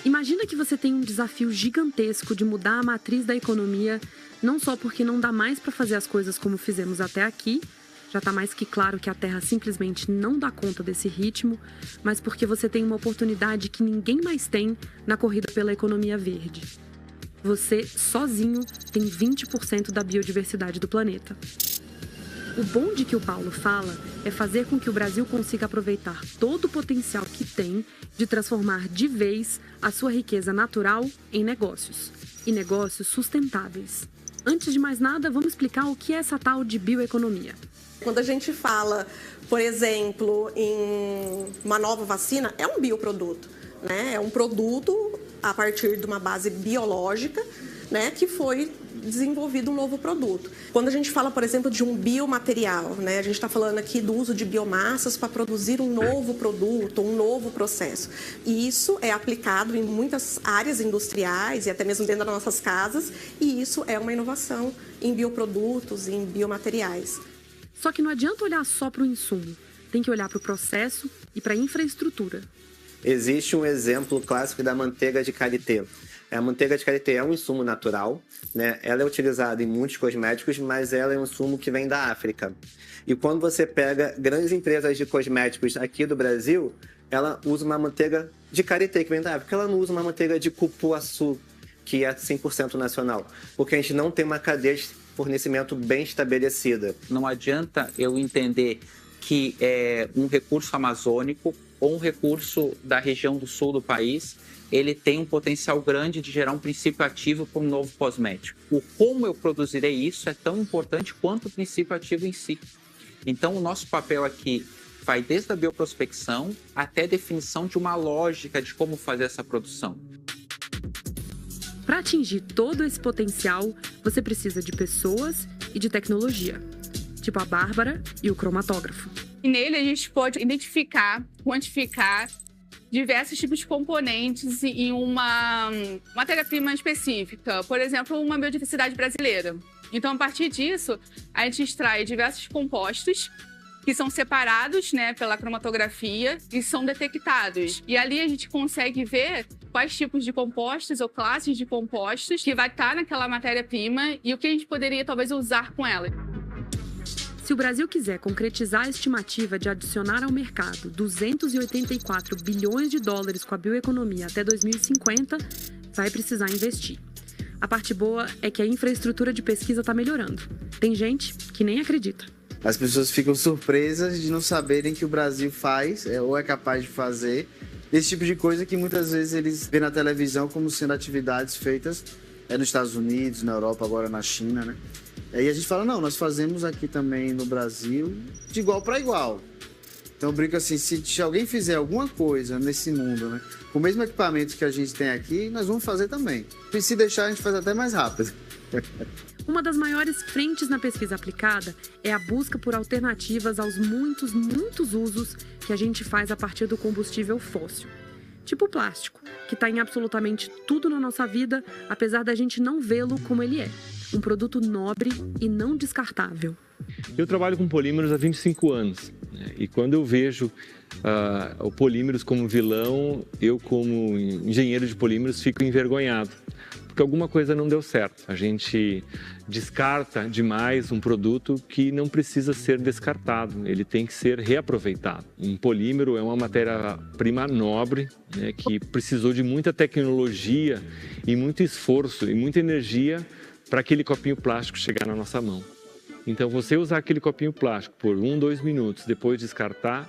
Imagina que você tem um desafio gigantesco de mudar a matriz da economia, não só porque não dá mais para fazer as coisas como fizemos até aqui, já está mais que claro que a Terra simplesmente não dá conta desse ritmo, mas porque você tem uma oportunidade que ninguém mais tem na corrida pela economia verde. Você, sozinho, tem 20% da biodiversidade do planeta. O bom de que o Paulo fala é fazer com que o Brasil consiga aproveitar todo o potencial que tem de transformar de vez a sua riqueza natural em negócios, e negócios sustentáveis. Antes de mais nada, vamos explicar o que é essa tal de bioeconomia. Quando a gente fala, por exemplo, em uma nova vacina, é um bioproduto, né? É um produto a partir de uma base biológica, né, que foi desenvolvido um novo produto. Quando a gente fala, por exemplo, de um biomaterial, né, a gente está falando aqui do uso de biomassas para produzir um novo produto, um novo processo. E isso é aplicado em muitas áreas industriais e até mesmo dentro das nossas casas, e isso é uma inovação em bioprodutos, em biomateriais. Só que não adianta olhar só para o insumo, tem que olhar para o processo e para a infraestrutura. Existe um exemplo clássico da manteiga de karité. A manteiga de karité é um insumo natural, né? Ela é utilizada em muitos cosméticos, mas ela é um insumo que vem da África. E quando você pega grandes empresas de cosméticos aqui do Brasil, ela usa uma manteiga de karité que vem da África. Ela não usa uma manteiga de cupuaçu, que é 100% nacional, porque a gente não tem uma cadeia de fornecimento bem estabelecida. Não adianta eu entender que é um recurso amazônico ou um recurso da região do sul do país, ele tem um potencial grande de gerar um princípio ativo para um novo cosmético. O como eu produzirei isso é tão importante quanto o princípio ativo em si. Então, o nosso papel aqui vai desde a bioprospecção até a definição de uma lógica de como fazer essa produção. Para atingir todo esse potencial, você precisa de pessoas e de tecnologia, tipo a Bárbara e o cromatógrafo. E nele a gente pode identificar, quantificar diversos tipos de componentes em uma matéria-prima específica, por exemplo, uma biodiversidade brasileira. Então, a partir disso, a gente extrai diversos compostos que são separados, né, pela cromatografia e são detectados. E ali a gente consegue ver quais tipos de compostos ou classes de compostos que vai estar naquela matéria-prima e o que a gente poderia talvez usar com ela. Se o Brasil quiser concretizar a estimativa de adicionar ao mercado 284 bilhões de dólares com a bioeconomia até 2050, vai precisar investir. A parte boa é que a infraestrutura de pesquisa está melhorando. Tem gente que nem acredita. As pessoas ficam surpresas de não saberem que o Brasil faz, ou é capaz de fazer, esse tipo de coisa que muitas vezes eles veem na televisão como sendo atividades feitas nos Estados Unidos, na Europa, agora na China, né? Aí a gente fala, não, nós fazemos aqui também no Brasil de igual para igual. Então eu brinco assim, se alguém fizer alguma coisa nesse mundo, né, com o mesmo equipamento que a gente tem aqui, nós vamos fazer também. E se deixar, a gente faz até mais rápido. Uma das maiores frentes na pesquisa aplicada é a busca por alternativas aos muitos usos que a gente faz a partir do combustível fóssil. Tipo o plástico, que está em absolutamente tudo na nossa vida, apesar da gente não vê-lo como ele é. Um produto nobre e não descartável. Eu trabalho com polímeros há 25 anos. E quando eu vejo o polímeros como vilão, eu como engenheiro de polímeros fico envergonhado. Porque alguma coisa não deu certo. A gente descarta demais um produto que não precisa ser descartado, ele tem que ser reaproveitado. Um polímero é uma matéria-prima nobre, né, que precisou de muita tecnologia e muito esforço e muita energia para aquele copinho plástico chegar na nossa mão. Então, você usar aquele copinho plástico por 1, 2 minutos, depois descartar,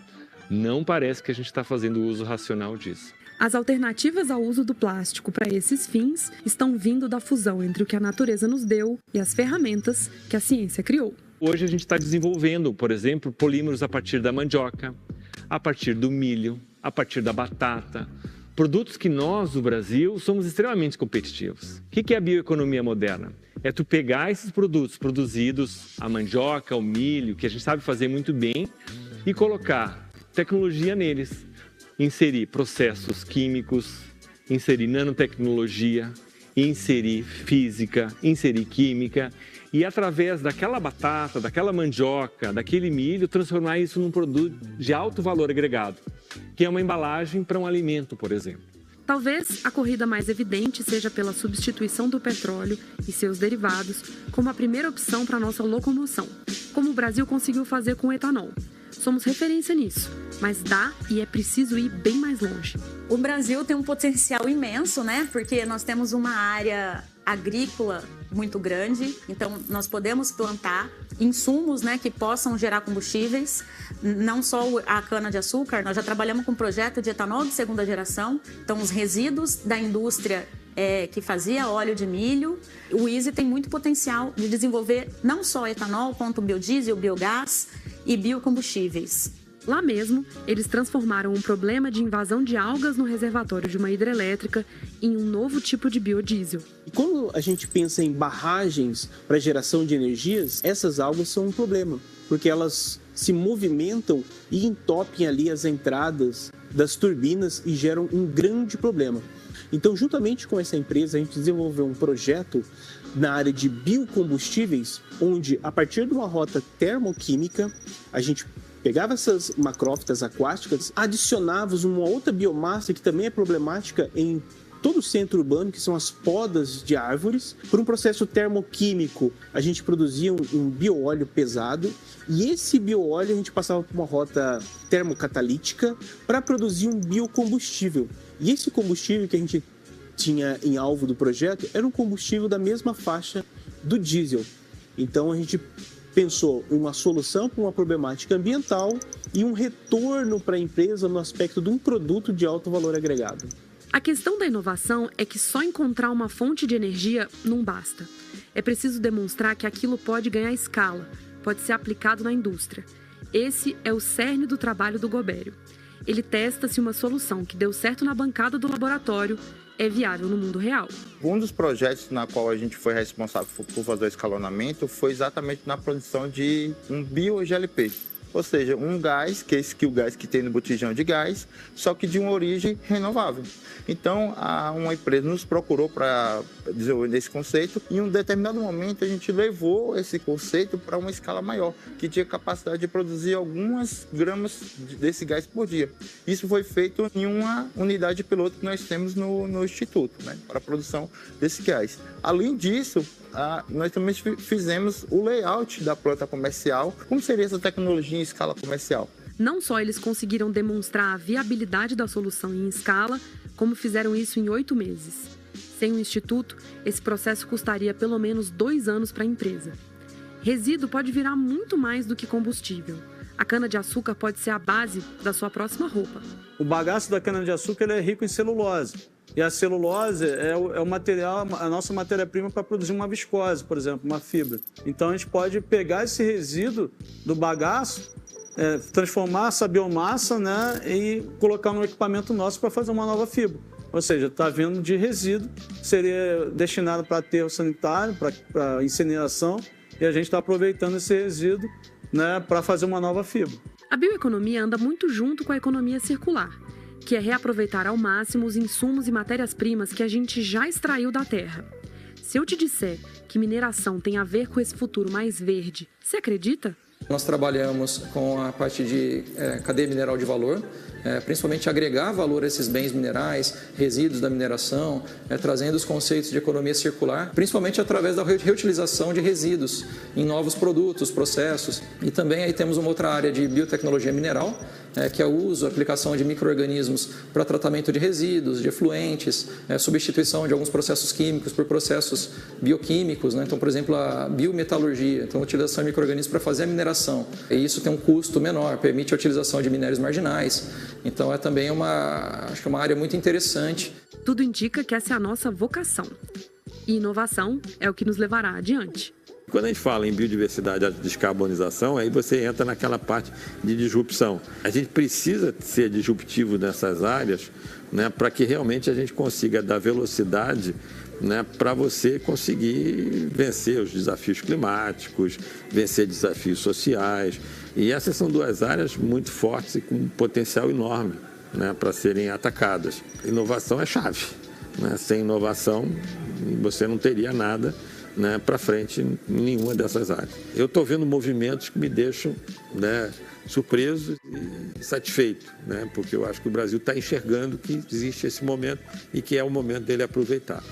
não parece que a gente está fazendo o uso racional disso. As alternativas ao uso do plástico para esses fins estão vindo da fusão entre o que a natureza nos deu e as ferramentas que a ciência criou. Hoje a gente está desenvolvendo, por exemplo, polímeros a partir da mandioca, a partir do milho, a partir da batata. Produtos que nós, do Brasil, somos extremamente competitivos. O que é a bioeconomia moderna? É tu pegar esses produtos produzidos, a mandioca, o milho, que a gente sabe fazer muito bem, e colocar tecnologia neles. Inserir processos químicos, inserir nanotecnologia, inserir física, inserir química e através daquela batata, daquela mandioca, daquele milho, transformar isso num produto de alto valor agregado, que é uma embalagem para um alimento, por exemplo. Talvez a corrida mais evidente seja pela substituição do petróleo e seus derivados como a primeira opção para a nossa locomoção, como o Brasil conseguiu fazer com o etanol. Somos referência nisso, mas dá e é preciso ir bem mais longe. O Brasil tem um potencial imenso, né? Porque nós temos uma área agrícola muito grande, então nós podemos plantar insumos, né, que possam gerar combustíveis, não só a cana-de-açúcar, nós já trabalhamos com um projeto de etanol de segunda geração, então os resíduos da indústria que fazia óleo de milho, o ISE tem muito potencial de desenvolver não só etanol, quanto biodiesel, biogás e biocombustíveis. Lá mesmo, eles transformaram um problema de invasão de algas no reservatório de uma hidrelétrica em um novo tipo de biodiesel. E quando a gente pensa em barragens para geração de energias, essas algas são um problema, porque elas se movimentam e entopem ali as entradas das turbinas e geram um grande problema. Então, juntamente com essa empresa, a gente desenvolveu um projeto na área de biocombustíveis, onde, a partir de uma rota termoquímica, a gente pegava essas macrófitas aquáticas, adicionava uma outra biomassa que também é problemática em todo o centro urbano, que são as podas de árvores. Por um processo termoquímico, a gente produzia um bioóleo pesado, e esse bioóleo a gente passava por uma rota termocatalítica para produzir um biocombustível. E esse combustível que a gente tinha em alvo do projeto era um combustível da mesma faixa do diesel. Então a gente pensou em uma solução para uma problemática ambiental e um retorno para a empresa no aspecto de um produto de alto valor agregado. A questão da inovação é que só encontrar uma fonte de energia não basta. É preciso demonstrar que aquilo pode ganhar escala, pode ser aplicado na indústria. Esse é o cerne do trabalho do Gobério. Ele testa se uma solução que deu certo na bancada do laboratório é viável no mundo real. Um dos projetos na qual a gente foi responsável por fazer o escalonamento foi exatamente na produção de um bio-GLP. Ou seja, um gás, que é o gás que tem no botijão de gás, só que de uma origem renovável. Então, uma empresa nos procurou para desenvolver esse conceito e em um determinado momento a gente levou esse conceito para uma escala maior, que tinha capacidade de produzir algumas gramas desse gás por dia. Isso foi feito em uma unidade piloto que nós temos no Instituto, né, para a produção desse gás. Além disso, nós também fizemos o layout da planta comercial. Como seria essa tecnologia em escala comercial? Não só eles conseguiram demonstrar a viabilidade da solução em escala, como fizeram isso em 8 meses. Sem o Instituto, esse processo custaria pelo menos 2 anos para a empresa. Resíduo pode virar muito mais do que combustível. A cana-de-açúcar pode ser a base da sua próxima roupa. O bagaço da cana-de-açúcar é rico em celulose. E a celulose é o material, a nossa matéria-prima para produzir uma viscose, por exemplo, uma fibra. Então a gente pode pegar esse resíduo do bagaço, transformar essa biomassa, né, e colocar no equipamento nosso para fazer uma nova fibra. Ou seja, está vindo de resíduo, seria destinado para aterro sanitário, para incineração, e a gente está aproveitando esse resíduo, né, para fazer uma nova fibra. A bioeconomia anda muito junto com a economia circular, que é reaproveitar ao máximo os insumos e matérias-primas que a gente já extraiu da terra. Se eu te disser que mineração tem a ver com esse futuro mais verde, você acredita? Nós trabalhamos com a parte de cadeia mineral de valor, principalmente agregar valor a esses bens minerais, resíduos da mineração, trazendo os conceitos de economia circular, principalmente através da reutilização de resíduos em novos produtos, processos. E também aí temos uma outra área de biotecnologia mineral, que é o uso, a aplicação de micro-organismos para tratamento de resíduos, de efluentes, substituição de alguns processos químicos por processos bioquímicos, né? Então, por exemplo, a biometalurgia, então a utilização de micro-organismos para fazer a mineração. E isso tem um custo menor, permite a utilização de minérios marginais. Então, é também acho que é uma área muito interessante. Tudo indica que essa é a nossa vocação. E inovação é o que nos levará adiante. Quando a gente fala em biodiversidade e descarbonização, aí você entra naquela parte de disrupção. A gente precisa ser disruptivo nessas áreas, né, para que realmente a gente consiga dar velocidade, né, para você conseguir vencer os desafios climáticos, vencer desafios sociais. E essas são 2 áreas muito fortes e com um potencial enorme, né, para serem atacadas. Inovação é chave, né? Sem inovação você não teria nada, né, para frente em nenhuma dessas áreas. Eu estou vendo movimentos que me deixam, né, surpreso e satisfeito, né, porque eu acho que o Brasil está enxergando que existe esse momento e que é o momento dele aproveitar.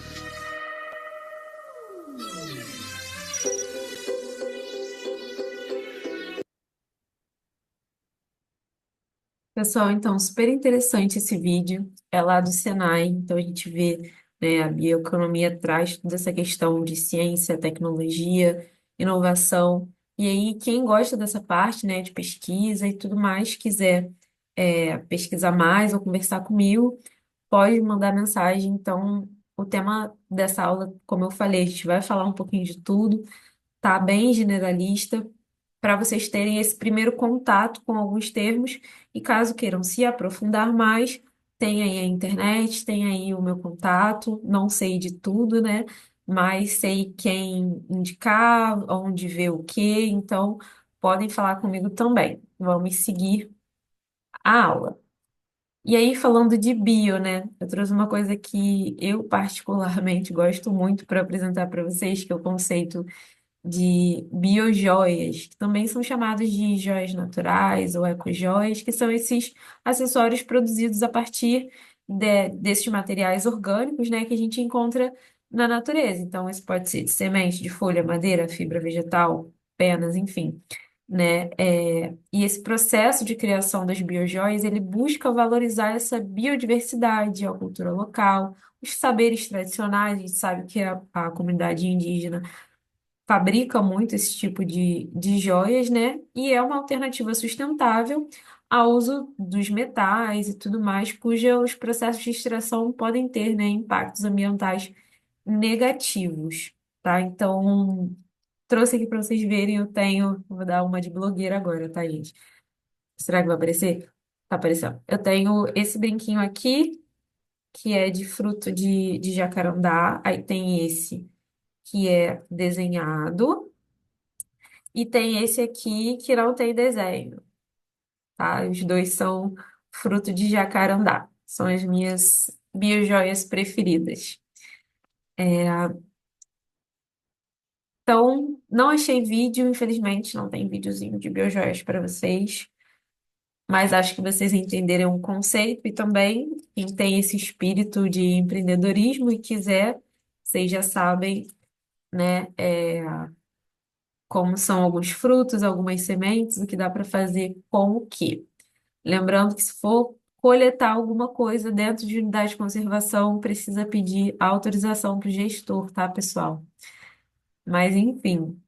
Pessoal, então, super interessante esse vídeo. É lá do Senai, então a gente vê, né, a bioeconomia traz toda essa questão de ciência, tecnologia, inovação. E aí, quem gosta dessa parte, né, de pesquisa e tudo mais, quiser pesquisar mais ou conversar comigo, pode mandar mensagem. Então, o tema dessa aula, como eu falei, a gente vai falar um pouquinho de tudo, tá bem generalista, para vocês terem esse primeiro contato com alguns termos e caso queiram se aprofundar mais, tem aí a internet, tem aí o meu contato, não sei de tudo, né? Mas sei quem indicar, onde ver o quê, então podem falar comigo também. Vamos seguir a aula. E aí, falando de bio, né? Eu trouxe uma coisa que eu particularmente gosto muito para apresentar para vocês, que é o conceito de biojoias, que também são chamados de joias naturais ou ecojoias, que são esses acessórios produzidos a partir desses materiais orgânicos, né, que a gente encontra na natureza. Então, isso pode ser de semente, de folha, madeira, fibra vegetal, penas, enfim, né? E esse processo de criação das biojoias, ele busca valorizar essa biodiversidade, a cultura local, os saberes tradicionais. A gente sabe que a comunidade indígena fabrica muito esse tipo de joias, né? E é uma alternativa sustentável ao uso dos metais e tudo mais, cujos processos de extração podem ter, né, impactos ambientais negativos, tá? Então, trouxe aqui para vocês verem, vou dar uma de blogueira agora, tá, gente? Será que vai aparecer? Tá aparecendo. Eu tenho esse brinquinho aqui, que é de fruto de jacarandá, aí tem esse que é desenhado, e tem esse aqui que não tem desenho, tá? Os dois são fruto de jacarandá. São as minhas biojoias preferidas. Então, não achei vídeo, infelizmente, não tem videozinho de biojoias para vocês. Mas acho que vocês entenderam o conceito e também quem tem esse espírito de empreendedorismo e quiser, vocês já sabem, né? Como são alguns frutos, algumas sementes, o que dá para fazer com o quê. Lembrando que se for coletar alguma coisa dentro de unidade de conservação, precisa pedir autorização para o gestor, tá, pessoal? Mas, enfim.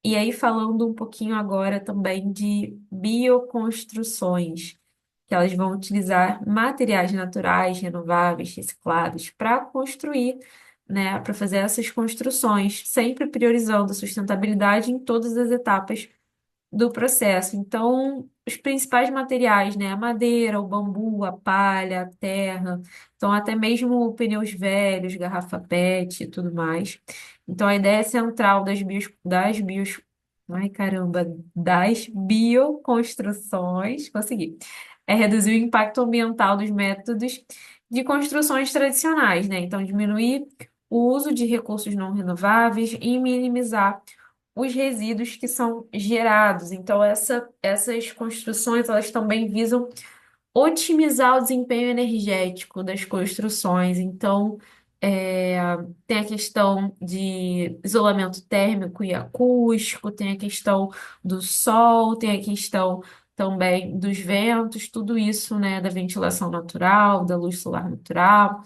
E aí, falando um pouquinho agora também de bioconstruções, que elas vão utilizar materiais naturais, renováveis, reciclados, para construir, né, para fazer essas construções, sempre priorizando a sustentabilidade em todas as etapas do processo. Então, os principais materiais, né, a madeira, o bambu, a palha, a terra, então até mesmo pneus velhos, garrafa PET e tudo mais. Então, a ideia central ai, caramba, das bioconstruções, consegui, é reduzir o impacto ambiental dos métodos de construções tradicionais, né? Então, diminuir o uso de recursos não renováveis e minimizar os resíduos que são gerados. Então, essas construções, elas também visam otimizar o desempenho energético das construções. Então, tem a questão de isolamento térmico e acústico, tem a questão do sol, tem a questão também dos ventos, tudo isso, né, da ventilação natural, da luz solar natural,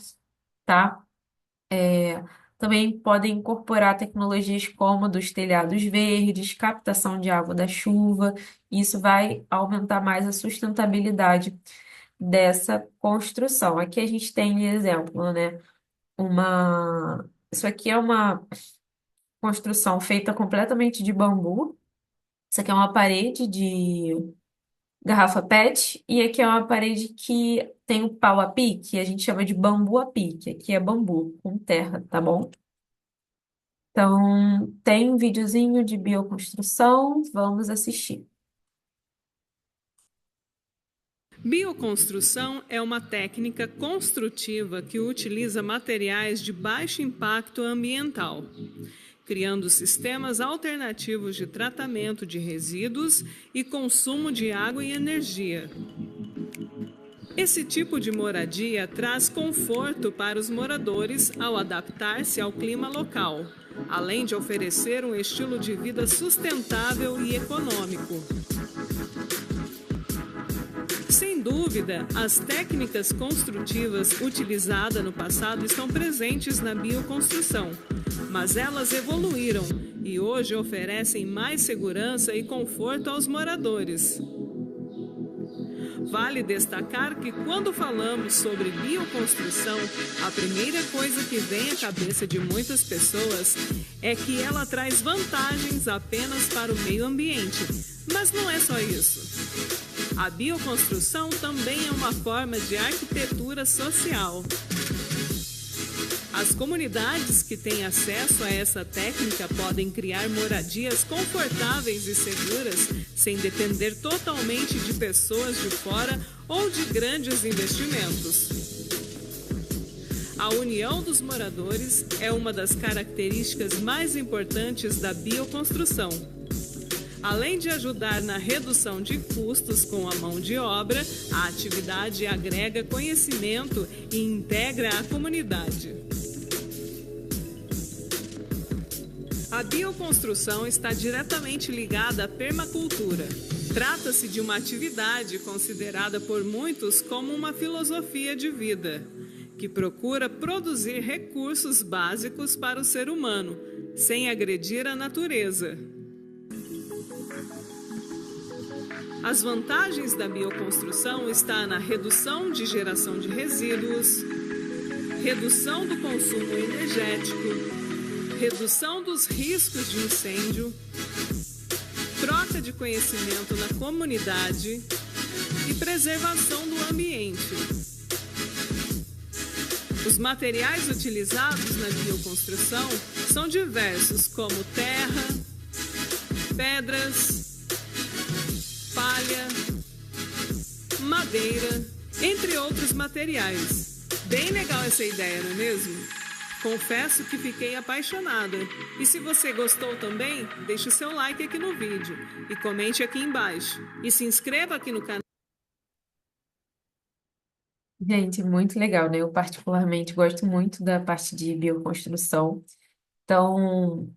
tá? Também podem incorporar tecnologias como dos telhados verdes, captação de água da chuva. Isso vai aumentar mais a sustentabilidade dessa construção. Aqui a gente tem exemplo, né? Isso aqui é uma construção feita completamente de bambu. Isso aqui é uma parede de garrafa PET e aqui é uma parede que tem o pau a pique, a gente chama de bambu a pique. Aqui é bambu com terra, tá bom? Então, tem um videozinho de bioconstrução, vamos assistir. Bioconstrução é uma técnica construtiva que utiliza materiais de baixo impacto ambiental, criando sistemas alternativos de tratamento de resíduos e consumo de água e energia. Esse tipo de moradia traz conforto para os moradores ao adaptar-se ao clima local, além de oferecer um estilo de vida sustentável e econômico. Sem dúvida, as técnicas construtivas utilizadas no passado estão presentes na bioconstrução, mas elas evoluíram e hoje oferecem mais segurança e conforto aos moradores. Vale destacar que quando falamos sobre bioconstrução, a primeira coisa que vem à cabeça de muitas pessoas é que ela traz vantagens apenas para o meio ambiente. Mas não é só isso. A bioconstrução também é uma forma de arquitetura social. As comunidades que têm acesso a essa técnica podem criar moradias confortáveis e seguras, sem depender totalmente de pessoas de fora ou de grandes investimentos. A união dos moradores é uma das características mais importantes da bioconstrução. Além de ajudar na redução de custos com a mão de obra, a atividade agrega conhecimento e integra a comunidade. A bioconstrução está diretamente ligada à permacultura. Trata-se de uma atividade considerada por muitos como uma filosofia de vida, que procura produzir recursos básicos para o ser humano, sem agredir a natureza. As vantagens da bioconstrução estão na redução de geração de resíduos, redução do consumo energético, redução dos riscos de incêndio, troca de conhecimento na comunidade e preservação do ambiente. Os materiais utilizados na bioconstrução são diversos, como terra, pedras, palha, madeira, entre outros materiais. Bem legal essa ideia, não é mesmo? Confesso que fiquei apaixonada. E se você gostou também, deixe o seu like aqui no vídeo e comente aqui embaixo. E se inscreva aqui no canal. Gente, muito legal, né? Eu particularmente gosto muito da parte de bioconstrução. Então,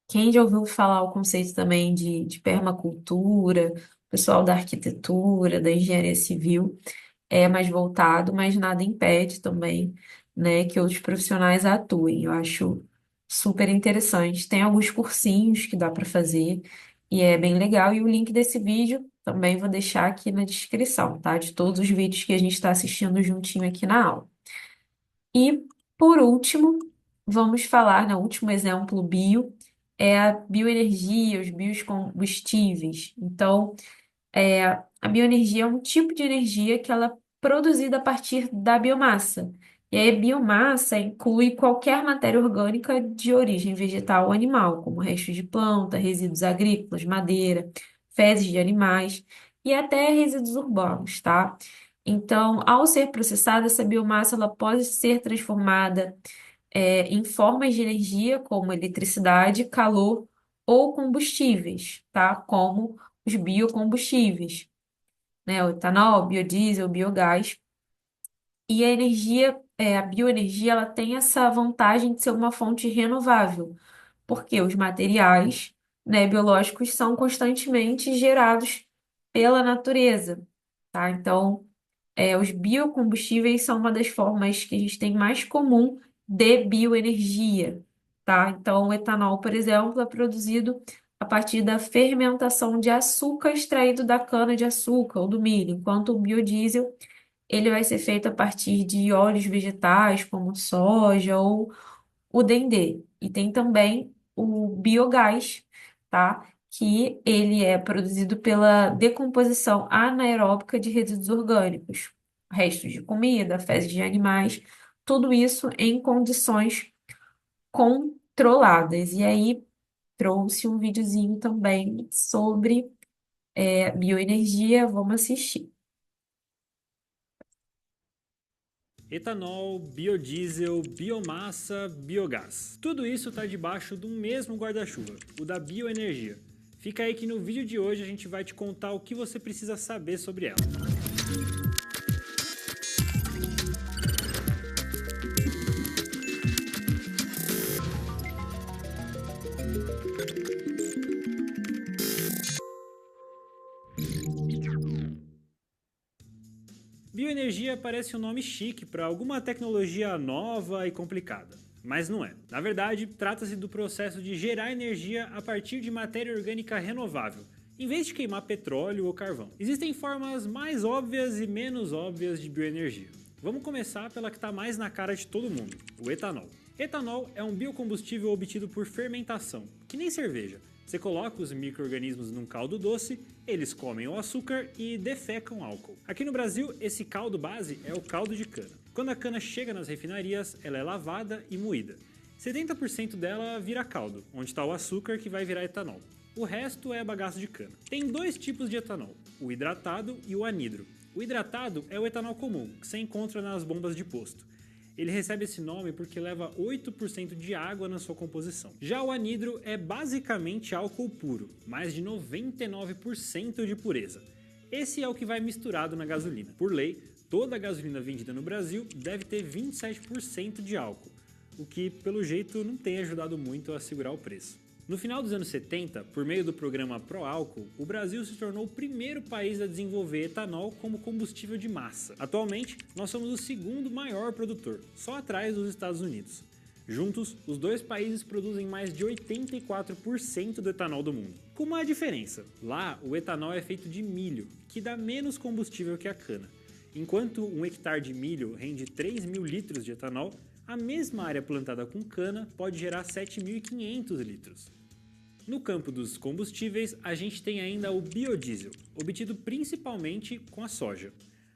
quem já ouviu falar o conceito também de permacultura, pessoal da arquitetura, da engenharia civil, é mais voltado, mas nada impede também, né, que outros profissionais atuem. Eu acho super interessante. Tem alguns cursinhos que dá para fazer e é bem legal. E o link desse vídeo também vou deixar aqui na descrição, tá? De todos os vídeos que a gente está assistindo juntinho aqui na aula. E, por último, vamos falar, no último exemplo bio, é a bioenergia, os biocombustíveis. Então, a bioenergia é um tipo de energia que ela é produzida a partir da biomassa. E aí, a biomassa inclui qualquer matéria orgânica de origem vegetal ou animal, como restos de planta, resíduos agrícolas, madeira, fezes de animais e até resíduos urbanos, tá? Então, ao ser processada, essa biomassa ela pode ser transformada em formas de energia, como eletricidade, calor ou combustíveis, tá? Como os biocombustíveis, né? O etanol, o biodiesel, o biogás. E a energia, a bioenergia, ela tem essa vantagem de ser uma fonte renovável, porque os materiais, né, biológicos são constantemente gerados pela natureza, tá? Então, os biocombustíveis são uma das formas que a gente tem mais comum de bioenergia, tá? Então, o etanol, por exemplo, é produzido a partir da fermentação de açúcar extraído da cana-de-açúcar ou do milho, enquanto o biodiesel ele vai ser feito a partir de óleos vegetais, como soja ou o dendê. E tem também o biogás, tá? Que ele é produzido pela decomposição anaeróbica de resíduos orgânicos, restos de comida, fezes de animais, tudo isso em condições controladas. E aí trouxe um videozinho também sobre bioenergia, vamos assistir. Etanol, biodiesel, biomassa, biogás. Tudo isso está debaixo do mesmo guarda-chuva, o da bioenergia. Fica aí que no vídeo de hoje a gente vai te contar o que você precisa saber sobre ela. Bioenergia parece um nome chique para alguma tecnologia nova e complicada, mas não é. Na verdade, trata-se do processo de gerar energia a partir de matéria orgânica renovável, em vez de queimar petróleo ou carvão. Existem formas mais óbvias e menos óbvias de bioenergia. Vamos começar pela que está mais na cara de todo mundo, o etanol. Etanol é um biocombustível obtido por fermentação, que nem cerveja. Você coloca os micro-organismos num caldo doce, eles comem o açúcar e defecam álcool. Aqui no Brasil, esse caldo base é o caldo de cana. Quando a cana chega nas refinarias, ela é lavada e moída. 70% dela vira caldo, onde está o açúcar que vai virar etanol. O resto é bagaço de cana. Tem dois tipos de etanol, o hidratado e o anidro. O hidratado é o etanol comum, que você encontra nas bombas de posto. Ele recebe esse nome porque leva 8% de água na sua composição. Já o anidro é basicamente álcool puro, mais de 99% de pureza. Esse é o que vai misturado na gasolina. Por lei, toda a gasolina vendida no Brasil deve ter 27% de álcool, o que, pelo jeito, não tem ajudado muito a segurar o preço. No final dos anos 70, por meio do programa Proálcool, o Brasil se tornou o primeiro país a desenvolver etanol como combustível de massa. Atualmente, nós somos o segundo maior produtor, só atrás dos Estados Unidos. Juntos, os dois países produzem mais de 84% do etanol do mundo. Com uma diferença: lá, o etanol é feito de milho, que dá menos combustível que a cana. Enquanto um hectare de milho rende 3.000 litros de etanol, a mesma área plantada com cana pode gerar 7.500 litros. No campo dos combustíveis, a gente tem ainda o biodiesel, obtido principalmente com a soja.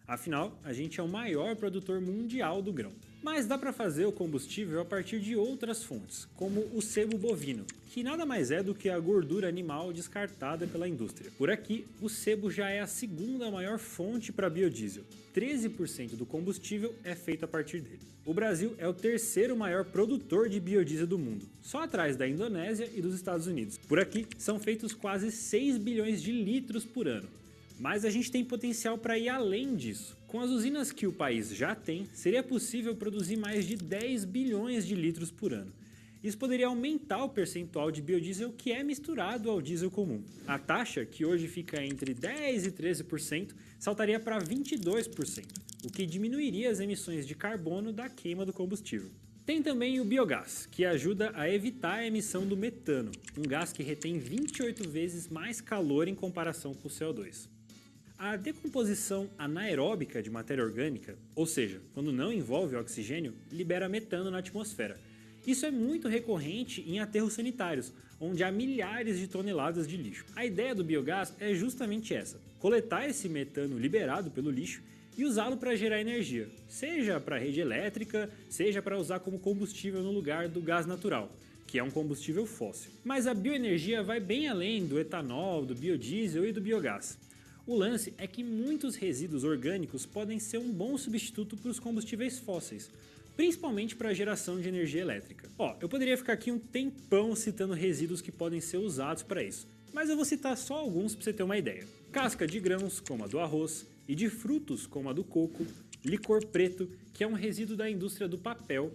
Afinal, a gente é o maior produtor mundial do grão. Mas dá para fazer o combustível a partir de outras fontes, como o sebo bovino, que nada mais é do que a gordura animal descartada pela indústria. Por aqui, o sebo já é a segunda maior fonte para biodiesel. 13% do combustível é feito a partir dele. O Brasil é o terceiro maior produtor de biodiesel do mundo, só atrás da Indonésia e dos Estados Unidos. Por aqui, são feitos quase 6 bilhões de litros por ano. Mas a gente tem potencial para ir além disso. Com as usinas que o país já tem, seria possível produzir mais de 10 bilhões de litros por ano. Isso poderia aumentar o percentual de biodiesel que é misturado ao diesel comum. A taxa, que hoje fica entre 10% e 13%, saltaria para 22%, o que diminuiria as emissões de carbono da queima do combustível. Tem também o biogás, que ajuda a evitar a emissão do metano, um gás que retém 28 vezes mais calor em comparação com o CO2. A decomposição anaeróbica de matéria orgânica, ou seja, quando não envolve oxigênio, libera metano na atmosfera. Isso é muito recorrente em aterros sanitários, onde há milhares de toneladas de lixo. A ideia do biogás é justamente essa: coletar esse metano liberado pelo lixo e usá-lo para gerar energia, seja para a rede elétrica, seja para usar como combustível no lugar do gás natural, que é um combustível fóssil. Mas a bioenergia vai bem além do etanol, do biodiesel e do biogás. O lance é que muitos resíduos orgânicos podem ser um bom substituto para os combustíveis fósseis, principalmente para a geração de energia elétrica. Eu poderia ficar aqui um tempão citando resíduos que podem ser usados para isso, mas eu vou citar só alguns para você ter uma ideia. Casca de grãos, como a do arroz, e de frutos, como a do coco, licor preto, que é um resíduo da indústria do papel,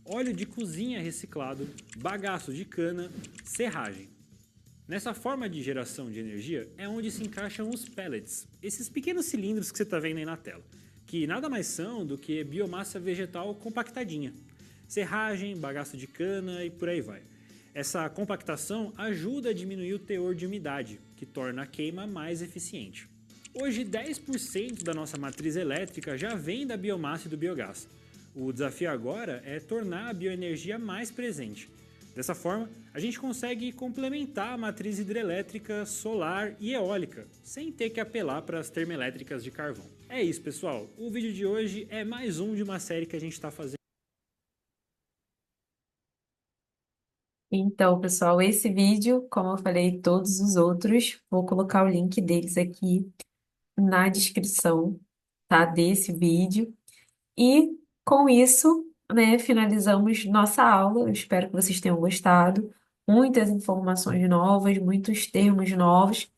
óleo de cozinha reciclado, bagaço de cana, serragem. Nessa forma de geração de energia é onde se encaixam os pellets, esses pequenos cilindros que você está vendo aí na tela, que nada mais são do que biomassa vegetal compactadinha. Serragem, bagaço de cana e por aí vai. Essa compactação ajuda a diminuir o teor de umidade, que torna a queima mais eficiente. Hoje, 10% da nossa matriz elétrica já vem da biomassa e do biogás. O desafio agora é tornar a bioenergia mais presente. Dessa forma, a gente consegue complementar a matriz hidrelétrica, solar e eólica, sem ter que apelar para as termoelétricas de carvão. É isso, pessoal. O vídeo de hoje é mais um de uma série que a gente está fazendo. Então, pessoal, esse vídeo, como eu falei, todos os outros, vou colocar o link deles aqui na descrição, tá, desse vídeo. E com isso, né, finalizamos nossa aula. Eu espero que vocês tenham gostado. Muitas informações novas, muitos termos novos.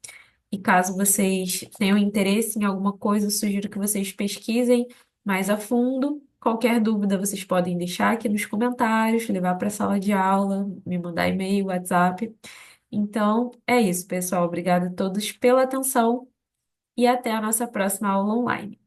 E caso vocês tenham interesse em alguma coisa, eu sugiro que vocês pesquisem mais a fundo. Qualquer dúvida vocês podem deixar aqui nos comentários, levar para a sala de aula, me mandar e-mail, WhatsApp. Então, é isso, pessoal. Obrigada a todos pela atenção e até a nossa próxima aula online.